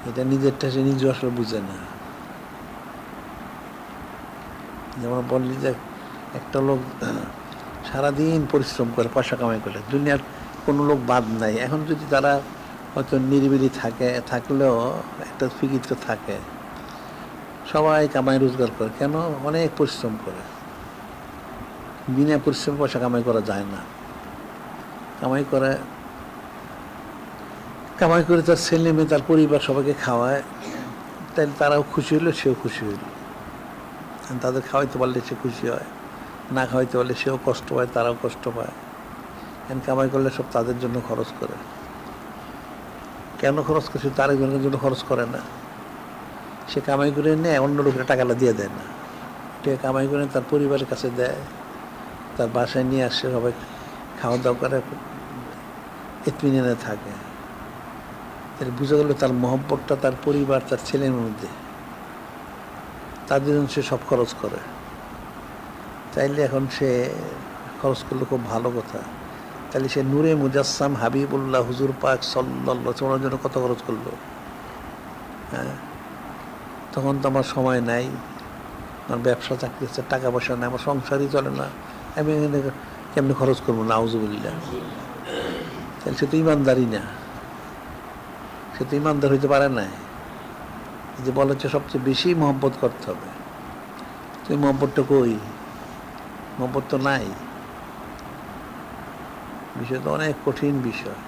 এটা নিজেরটা সে নিজে আসলে বুঝে না। যেমন বললি যে একটা লোক সারাদিন পরিশ্রম করে, পয়সা কামাই করে, দুনিয়ার কোনো লোক বাদ নাই। এখন যদি তারা হয়তো নিরিবিলি থাকলেও একটা ফিকির তো থাকে। সবাই কামাই রোজগার করে, কেন? অনেক পরিশ্রম করে। বিনা পরিশ্রম পয়সা কামাই করা যায় না। কামাই করে তার ছেলে মেয়ে, তার পরিবার সবাইকে খাওয়ায়, তাহলে তারাও খুশি হইলো, সেও খুশি হইল। তাদের খাওয়াইতে পারলে সে খুশি হয়, না খাওয়াইতে পারলে সেও কষ্ট পায়, তারাও কষ্ট পায়। কামাই করলে সব তাদের জন্য খরচ করে। কেন খরচ করে? সে তার একজনের জন্য খরচ করে না। সে কামাই করে নেয়, অন্য লোকের টাকাটা দিয়ে দেয় না। ঠিক কামাই করে তার পরিবারের কাছে দেয়, তার বাসায় নিয়ে আসে, সবাই খাওয়া দাওয়া করে, ইতমিনানে থাকে। তাহলে বুঝা গেল তার মহব্বতটা তার পরিবার, তার ছেলের মধ্যে, তাদের জন্য সে সব খরচ করে। চাইলে এখন সে খরচ করলে খুব ভালো কথা। তাহলে সে নূরে মুজাসসাম হাবিবুল্লাহ হুজুর পাক সাল্লাল্লাহু আলাইহি ওয়াসাল্লামের জন্য কত খরচ করলো? হ্যাঁ, তখন তো আমার সময় নাই, আমার ব্যবসা চাকরি হচ্ছে, টাকা পয়সা নেই, আমার সংসারই চলে না, আমি এখানে কেমনি খরচ করবো? নাউজুবিল্লাহ। তাহলে সে তো ইমানদারি না, সে তো ইমানদার হইতে পারে না। যে বলা হচ্ছে সবচেয়ে বেশি মহব্বত করতে হবে, তুই মহব্বতটা কই? মহব্বত তো নাই। বিষয় তো অনেক কঠিন বিষয়,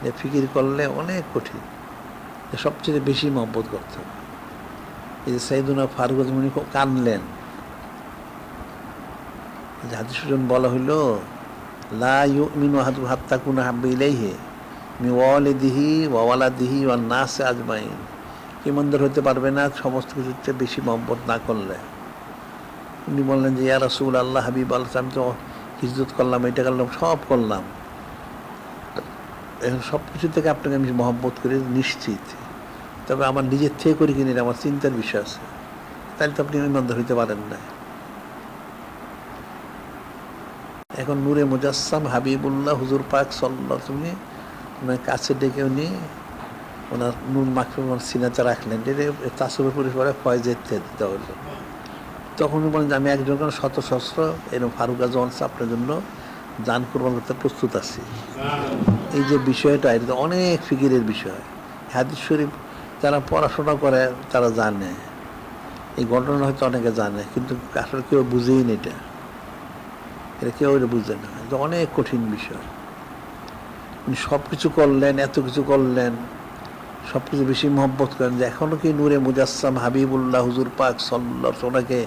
যে ফিকির করলে অনেক কঠিন, যে সবচেয়ে বেশি মহব্বত করতে হবে। এই যে সাইয়েদুনা ফারুক উনি কানলেন, যে হাদিস বলা হইল, লা ইউমিনু আহাদুকুম হাত্তা কুনা হাব্বা ইলাইহি মিন ওয়ালিদিহি ওয়া ওয়ালাদিহি ওয়ান নাসি আজমাইন। ইমানদার হতে পারবে না সমস্ত কিছুর চেয়ে বেশি মহব্বত না করলে। উনি বললেন যে ইয়া রাসূলুল্লাহ, হাবিব আল্লাহ, আমি তো হিজরত করলাম, এটা করলাম, সব করলাম, এখন সব কিছু থেকে আপনাকে আমি মহব্বত করি নিশ্চিত, তবে আমার নিজের থেকে করি কিনে আমার চিন্তার বিষয় আছে। তাহলে তো আপনি ইমানদার হইতে পারেন না। এখন নূরে মুজাসসাম হাবিবুল্লাহ হুজুর পাক সাল্লাল্লাহু আলাইহি ওয়াসাল্লাম ওনার কাছে ডেকে উনি ওনার নূর মাখফুল ওনার সিনাতে রাখলেন, তাসুরের পরিবারে ফয়েজের দিতে হলো। তখন উনি বলেন যে আমি একজন শত সহস্র এরকম ফারুক আজম আপনার জন্য দান কোরবান করতে প্রস্তুত আছি। এই যে বিষয়টা, এটা অনেক ফিকিরের বিষয়। হাদিস শরীফ যারা পড়াশোনা করে তারা জানে, এই ঘটনা হয়তো অনেকে জানে, কিন্তু আসলে কেউ বুঝেই না, এটা কেউ এটা বুঝে না। এটা অনেক কঠিন বিষয়। উনি সব কিছু করলেন, এত কিছু করলেন, সব কিছু বেশি মহব্বত করেন, যে এখনও কি নূরে মুজাসসাম হাবিবুল্লাহ হুজুর পাক সাল্লাল্লাহু আলাইহি ওনাকে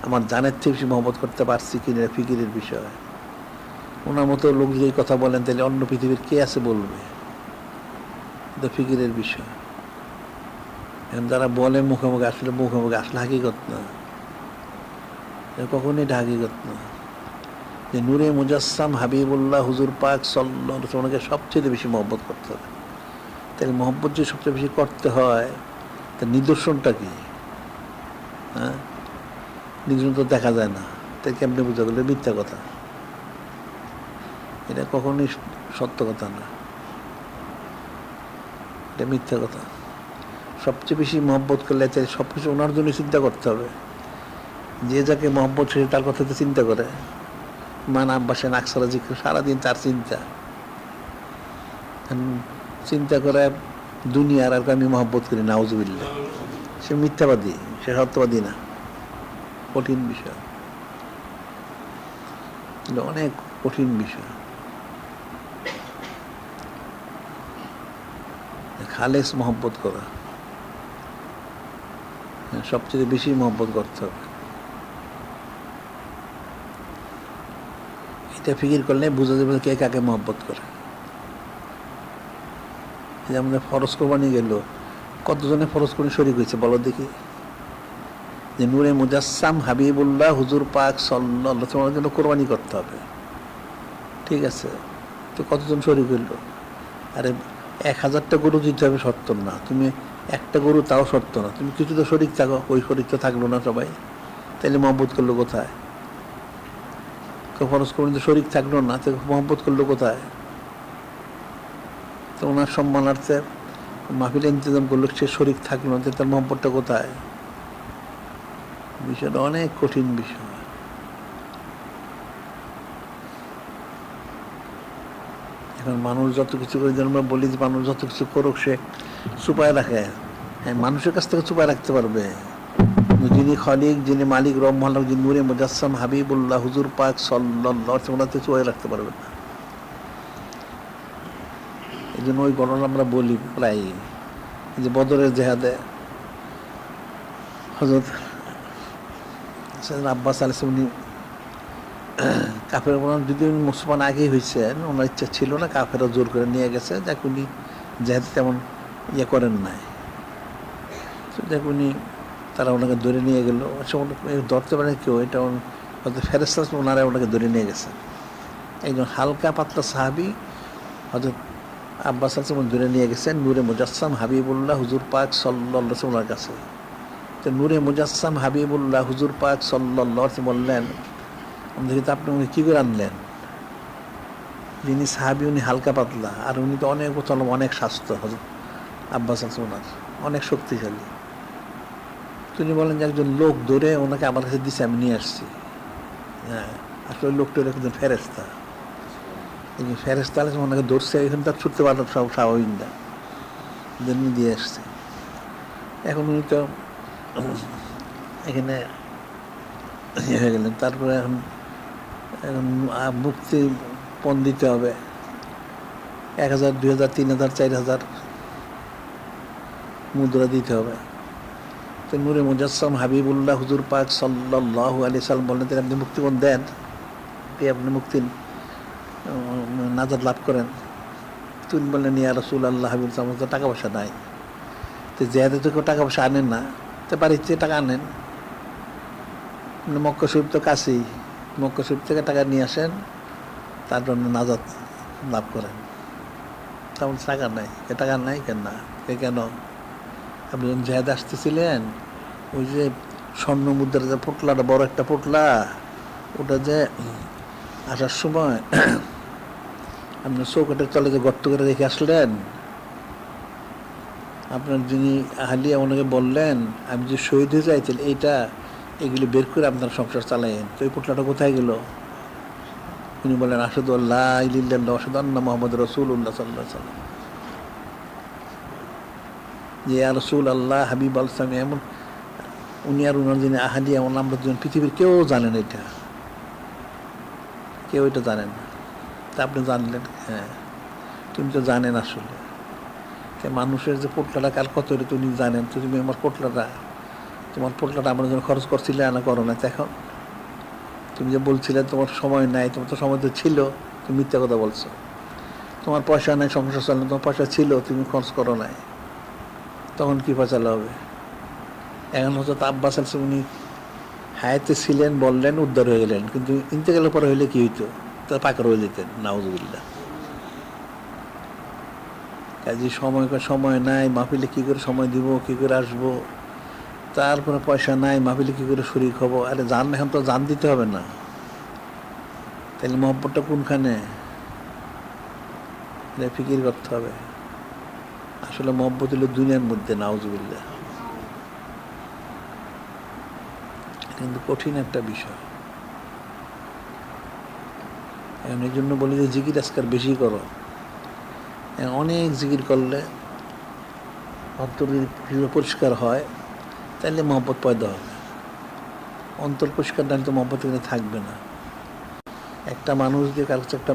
আমার জানের থেকে বেশি মহব্বত করতে পারছি কিনা, ফিকিরের বিষয়। ওনার মতো লোক যদি এই কথা বলেন, তাহলে অন্য পৃথিবীর কে আছে বলবে? এটা ফিকিরের বিষয়। এখন যারা বলে মুখোমুখি, আসলে মুখোমুখি আসলে হাকিকত না, কখনই এটা হাকিকত না। যে নূরে মুজাসসাম হাবিবুল্লাহ হুজুর পাক সাল্লাল্লাহু আলাইহি ওনাকে সবচেয়ে বেশি মহব্বত করতে হবে। তাহলে মহব্বত যদি সবচেয়ে বেশি করতে হয়, তার নিদর্শনটা কি? হ্যাঁ, নিদর্শন তো দেখা যায় না, তাই কেমনি বোঝা গেল? মিথ্যা কথা, এটা কখনই সত্য কথা না, এটা মিথ্যা কথা। সবচেয়ে বেশি মহব্বত করলে তাই সব কিছু ওনার জন্য চিন্তা করতে হবে। যে যাকে মহব্বত সে তার কথা তো চিন্তা করে, মান আব্বাসে নাকসারা জিজ্ঞেস, সারাদিন তার চিন্তা, চিন্তা করে দুনিয়ার আর আমি মহব্বত করি, নাউজুবিল্লাহ। সে মিথ্যাবাদী, সে সত্যবাদী না। কঠিন বিষয়, অনেক কঠিন বিষয়। খালেস মহব্বত করা, সবচেয়ে বেশি মহব্বত করতে হবে। এটা ফিকির করলে বোঝা যাবে কে কাকে মহব্বত করে। যে আমাদের ফরজ কোরবানি গেল, কতজনে ফরজ কোরবানি শরীক হয়েছে বলো দেখি? যে নূরে মুজাসসাম হাবিবুল্লাহ হুজুর পাক সাল্লাল্লাহু আলাইহি ওয়াসাল্লামের জন্য কোরবানি করতে হবে, ঠিক আছে, তো কতজন শরীক হইল? আরে 1000টা গরু দিতে হবে শর্ত না, তুমি একটা গরু তাও শর্ত না, তুমি কিছু তো শরীক থাকো, ওই শরীক তো থাকলো না সবাই, তাহলে মহব্বত করলো কোথায়? ফরজ কোরবানি তো শরীক থাকলো না, তো মহব্বত করলো কোথায়? তো ওনার সম্মানার্থে মাহফিল ইন্তজাম করলো, সে শরীক থাকলো না, তার মহব্বতটা কোথায়? বিষয়টা অনেক কঠিন বিষয়। এখন মানুষ যত কিছু করে, আমরা বলি যে মানুষ যত কিছু করুক সে চুপায় রাখে, হ্যাঁ, মানুষের কাছ থেকে চুপায় রাখতে পারবে, যিনি খালিক, যিনি মালিক, রব মালিক, যিনি নূরে মুজাসসাম হাবিবুল্লাহ হুজুর পাক সাল্লাল্লাহু আলাইহি ওয়াসাল্লাম চুপায় রাখতে পারবে না। এই জন্য ওই ঘটনা আমরা বলি প্রায়, যে বদরের জেহাদে হযরত আব্বাস আলাইহিস সালাম উনি কাফের যদি মুসলমান আগেই হয়েছেন, ওনার ইচ্ছা ছিল না, কাফেরও জোর করে নিয়ে গেছে, যাক উনি যেহেতু তেমন ইয়ে করেন নাই, যাক উনি তারা ওনাকে ধরে নিয়ে গেল। ধরতে পারে কেউ, এটা হয়তো ফেরেশতা ওনারা ওনাকে ধরে নিয়ে গেছে। একজন হালকা পাতলা সাহাবি হয়তো আব্বাস আলাইহিস ধরে নিয়ে গেছেন নূরে মুজাসসাম হাবিবুল্লাহ হুজুর পাক সাল্লাল্লাহু আলাইহি ওয়াসাল্লামের কাছে। তো নূরে মুজাসসাম হাবিবুল্লাহ হুজুর পাক সাল্লাল্লাহু আলাইহি বললেন, দেখি তো আপনি উনি কী করে আনলেন? যিনি সাহাবি উনি হালকা পাতলা, আর উনি তো অনেক অনেক স্বাস্থ্য, হযরত আব্বাস আলাইহিস ওনার অনেক শক্তিশালী। তিনি বলেন যে একজন লোক ধরে ওনাকে আমার কাছে দিছে, আমি নিয়ে আসছি। হ্যাঁ, আসলে লোকটা একজন ফেরেস্তা। এই যে ফেরেস্তা ওনাকে ধরছে, এখানে তার ছুটতে পারলাম সব স্বাভাবিক না, দিয়ে আসছে। এখন উনি তো এখানে হয়ে গেলেন। তারপরে এখন এখন মুক্তি পণ দিতে হবে 1000, 2000, 3000, 4000 মুদ্রা দিতে হবে। তো নূরে মুজাসসাম হাবিবুল্লাহ হুজুর পাক সাল্লাল্লাহু আলাইহি সাল্লাম বললেন, আপনি মুক্তিপণ দেন, আপনি মুক্তি নাজাত লাভ করেন। তিনি বললেন, ইয়া রাসূলুল্লাহ, হাবিব আমার তো টাকা পয়সা নাই। তো যেহেতু তো কেউ টাকা পয়সা আনেন না, তো বাড়ির থেকে টাকা আনেন, মক্কা শরীফ তো কাছেই, মক্কা শরীফ থেকে টাকা নিয়ে আসেন, তার জন্য নাজাত লাভ করেন। তেমন টাকা নাই। টাকা নাই কেন? না কেন? আপনি যখন জেহাদে আসতেছিলেন, ওই যে স্বর্ণ মুদ্রার যে পোটলাটা, বড় একটা পোটলা, ওটা যে আসার সময় আপনার চৌকাটের তলে যে গর্ত করে রেখে আসলেন, আপনার যিনি আহলিয়া ওনাকে বললেন, আমি যে শহীদ হয়ে যাইতেন এগুলি বের করে আপনার সংসার চালাইন। তো এই পোটলাটা কোথায় গেল? উনি বললেন, আশহাদু আল্লা ইলাহা ইল্লাল্লাহ ওয়া আশহাদু আন্না মুহাম্মাদুর রাসূলুল্লাহ সাল্লাল্লাহু আলাইহি ওয়াসাল্লাম। যে ইয়া রাসূলুল্লাহ, হাবিব আল-সামি, এমন উনি আর উনার যিনি আহলিয়া, আমরা দুজন পৃথিবীর কেউ জানেন এটা, কেউ এটা জানেন না। তা আপনি জানলেন? হ্যাঁ, তুমি তো জানেন। আসলে মানুষের যে পোটলাটা কাল কত, এটা তুমি জানেন। তো তুমি তোমার পোটলাটা আমার জন্য খরচ করছিলে না, করো না? এখন তুমি যে বলছিলে তোমার সময় নাই, তোমার তো সময় তো ছিল, তুমি মিথ্যা কথা বলছো। তোমার পয়সা নাই, সংসার চলে না, তোমার পয়সা ছিল, তুমি খরচ করো নাই, তখন কি ফয়সালা হবে? এখন হচ্ছে আব্বাস আল উনি হায়াতে ছিলেন, বললেন, উদ্ধার হয়ে গেলেন, কিন্তু ইন্তেকালের পরে হইলে কি হইতো? তার পাকড় হয়ে যেতেন, নাউজুবিল্লাহ। কাজে সময় নাই, মাহফিলে কি করে সময় দিব, কি করে আসবো? তারপরে পয়সা নাই, মাহফিলে কি করে শরীক হবো? আরে জান, এখন তো জান দিতে হবে না, তাহলে মহব্বতটা কোনখানে? ফিকির করতে হবে। আসলে মহব্বত হলো দুনিয়ার মধ্যে, নাউজুবিল্লাহ, কিন্তু কঠিন একটা বিষয়। এখন এই জন্য বলি যে জিকির আজকাল বেশি করো। অনেক জিকির করলে অন্তর পরিষ্কার হয়, তাহলে মহব্বত পয়দা হবে। অন্তর পরিষ্কার না হলে তো মহব্বত এখানে থাকবে না। একটা মানুষ যে কার কাছে একটা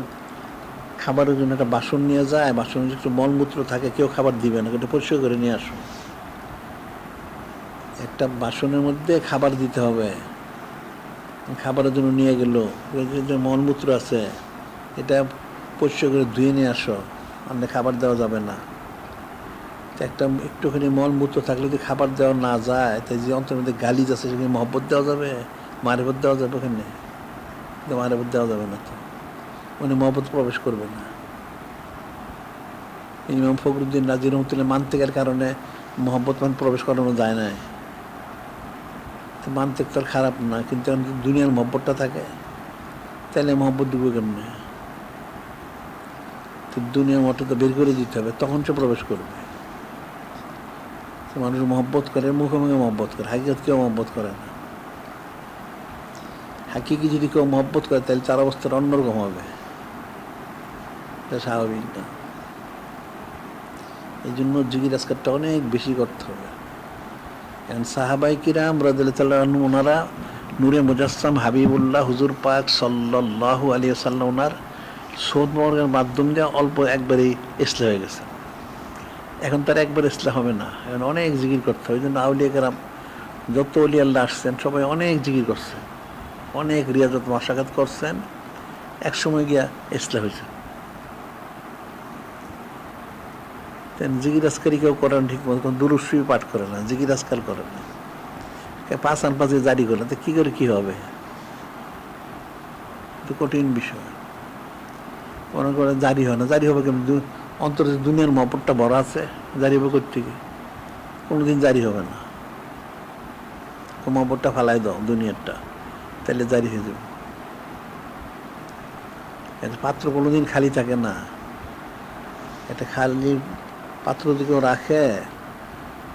খাবারের জন্য একটা বাসন নিয়ে যায়, বাসনের একটু মলমূত্র থাকে, কেউ খাবার দিবে না, এটা পরিষ্কার করে নিয়ে আসো। একটা বাসনের মধ্যে খাবার দিতে হবে, খাবারের জন্য নিয়ে গেল, যে মলমূত্র আছে এটা পরিষ্কার করে ধুয়ে নিয়ে আসো, আপনি খাবার দেওয়া যাবে না। একটা একটুখানি মলমূত্র থাকলে যদি খাবার দেওয়া না যায়, তাই যে অন্তরের মধ্যে গালিজ আছে, সেখানে মহব্বত দেওয়া যাবে, মারিফত দেওয়া যাবে? ওখানে মারিফত দেওয়া যাবে না, তো উনি মহব্বত প্রবেশ করবে না। ইমাম ফখরুদ্দিন রাজি রহমতুল্লাহ মান্তিকের কারণে মহব্বত প্রবেশ করানো যায় না। মান্তিক তো খারাপ না, কিন্তু দুনিয়ার মহব্বতটা থাকে, তাহলে মহব্বত ডুবে কেমনে? তো দুনিয়ার মহব্বত তো বের করে দিতে হবে, তখন সে প্রবেশ করবে। মানুষ মহব্বত করে, মুখে মুখে মহব্বত করে, হাকিকত কেউ মহব্বত করে না। হাকিকি যদি কেউ মহব্বত করে, তাহলে তার অবস্থাটা অন্যরকম হবে, এটা স্বাভাবিক না। এই জন্য জিকির আজকারটা অনেক বেশি করতে হবে। এখন সাহাবাই কিরাম রাদিয়াল্লাহু আনহু, ওনারা নূরে মুজাসসাম হাবিবুল্লাহ হুজুর পাক সাল্লাল্লাহু আলাইহি ওয়াসাল্লাম ওনার সোহবত মোবারকের মাধ্যম দিয়ে অল্প একবারেই ইসলাম হয়ে গেছে। এখন তার একবার ইসলাম হবে না, এখন অনেক জিকির করতে হবে। ওই জন্য আউলিয়া কেরাম যত ওলি আল্লাহ আসছেন সবাই অনেক জিকির করছেন, অনেক রিয়াজত মাশাকাত করছেন, এক সময় গিয়া ইসলাম হয়েছে। জিকির আজকারি কেউ করেন ঠিক মতো, দুরূদ শরীফ পাঠ করে না, জিকির আজকাল করে না, পাঁচান পাঁচে জারি করে, তো কী করে কী হবে? তো কঠিন বিষয়। মনে করে জারি হয় না, জারি হবে কেমন? অন্তরে দুনিয়ার মহব্বতটা বড় আছে, জারি হবে কোত্থেকে? কোনোদিন জারি হবে না। মহব্বতটা ফালাই দাও দুনিয়ারটা, তাহলে জারি হয়ে যাবে। পাত্র কোনোদিন খালি থাকে না, এটা খালি পাত্র যদি কেউ রাখে,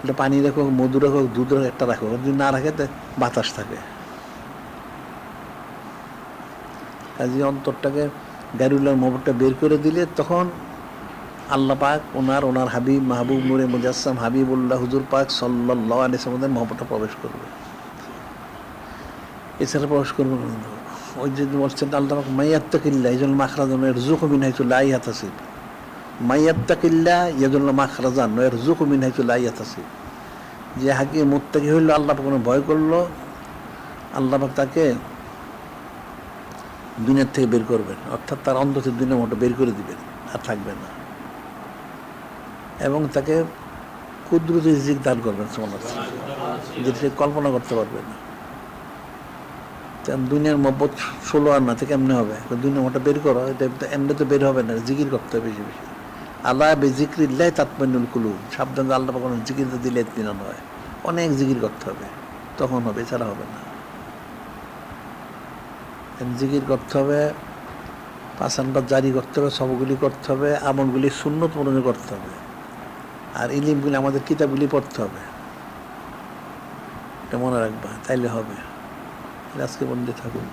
এটা পানি রাখো, মধু রাখো, দুধ রাখো, একটা রাখো, যদি না রাখে তো বাতাস থাকে। কাজে অন্তরটাকে গায়রুল্লাহর মহব্বতটা বের করে দিলে তখন আল্লাহ পাক ওনার হাবিব মাহবুব নূরে মুজাসসাম হাবিবুল্লাহ হুজুর পাক সাল্লাল্লাহু আলাইহি ওয়াসাল্লামের মহব্বতটা প্রবেশ করবে, এছাড়া প্রবেশ করবে না। ওই যে বলছেন আল্লাহ পাক মাইয়াত্তাকিল্লাহ ইয়াজআল মাখরাজান ওয়া ইয়ারযুকহু মিন হাইথু লা ইয়াহতাসিব, মাইয়াত্তাকিল্লাহ ইয়াজআল মাখরাজান ওয়া ইয়ারযুকহু মিন হাইথু লা ইয়াহতাসিব। যে হাকি মুত্তাকি হইল, আল্লাহ পাক ভয় করলো, আল্লাহ পাক তাকে দুনিয়ার থেকে বের করবেন, অর্থাৎ তার অন্তর থেকে দুনিয়ার মতো বের করে দিবেন, আর থাকবে না, এবং তাকে কুদরতি রিজিক দান করবেন, যেটা সে কল্পনা করতে পারবে না। দুনিয়ার মহব্বত 16 আনা থেকে কেমনে হবে? দুনিয়ার মতো বের করো, এটা এমনি তো বের হবে না, জিকির করতে হবে বেশি বেশি। আল্লাহ বিজিক্রিল্লাহ তাতমাইন্নুল কুলুব, সাবধান, আল্লাহ কোনো জিকির দিলে ইতমিনান হয়, অনেক জিকির করতে হবে, তখন হবে, এছাড়া হবে না। জিকির করতে হবে, 5 আনবার জারি করতে হবে, সবগুলি করতে হবে, আমলগুলি সুন্নত অনুযায়ী করতে হবে, আর ইলিমগুলি আমাদের কিতাবগুলি পড়তে হবে, এটা মনে রাখবা, তাইলে হবে। আজকে বন্ধু থাকুন।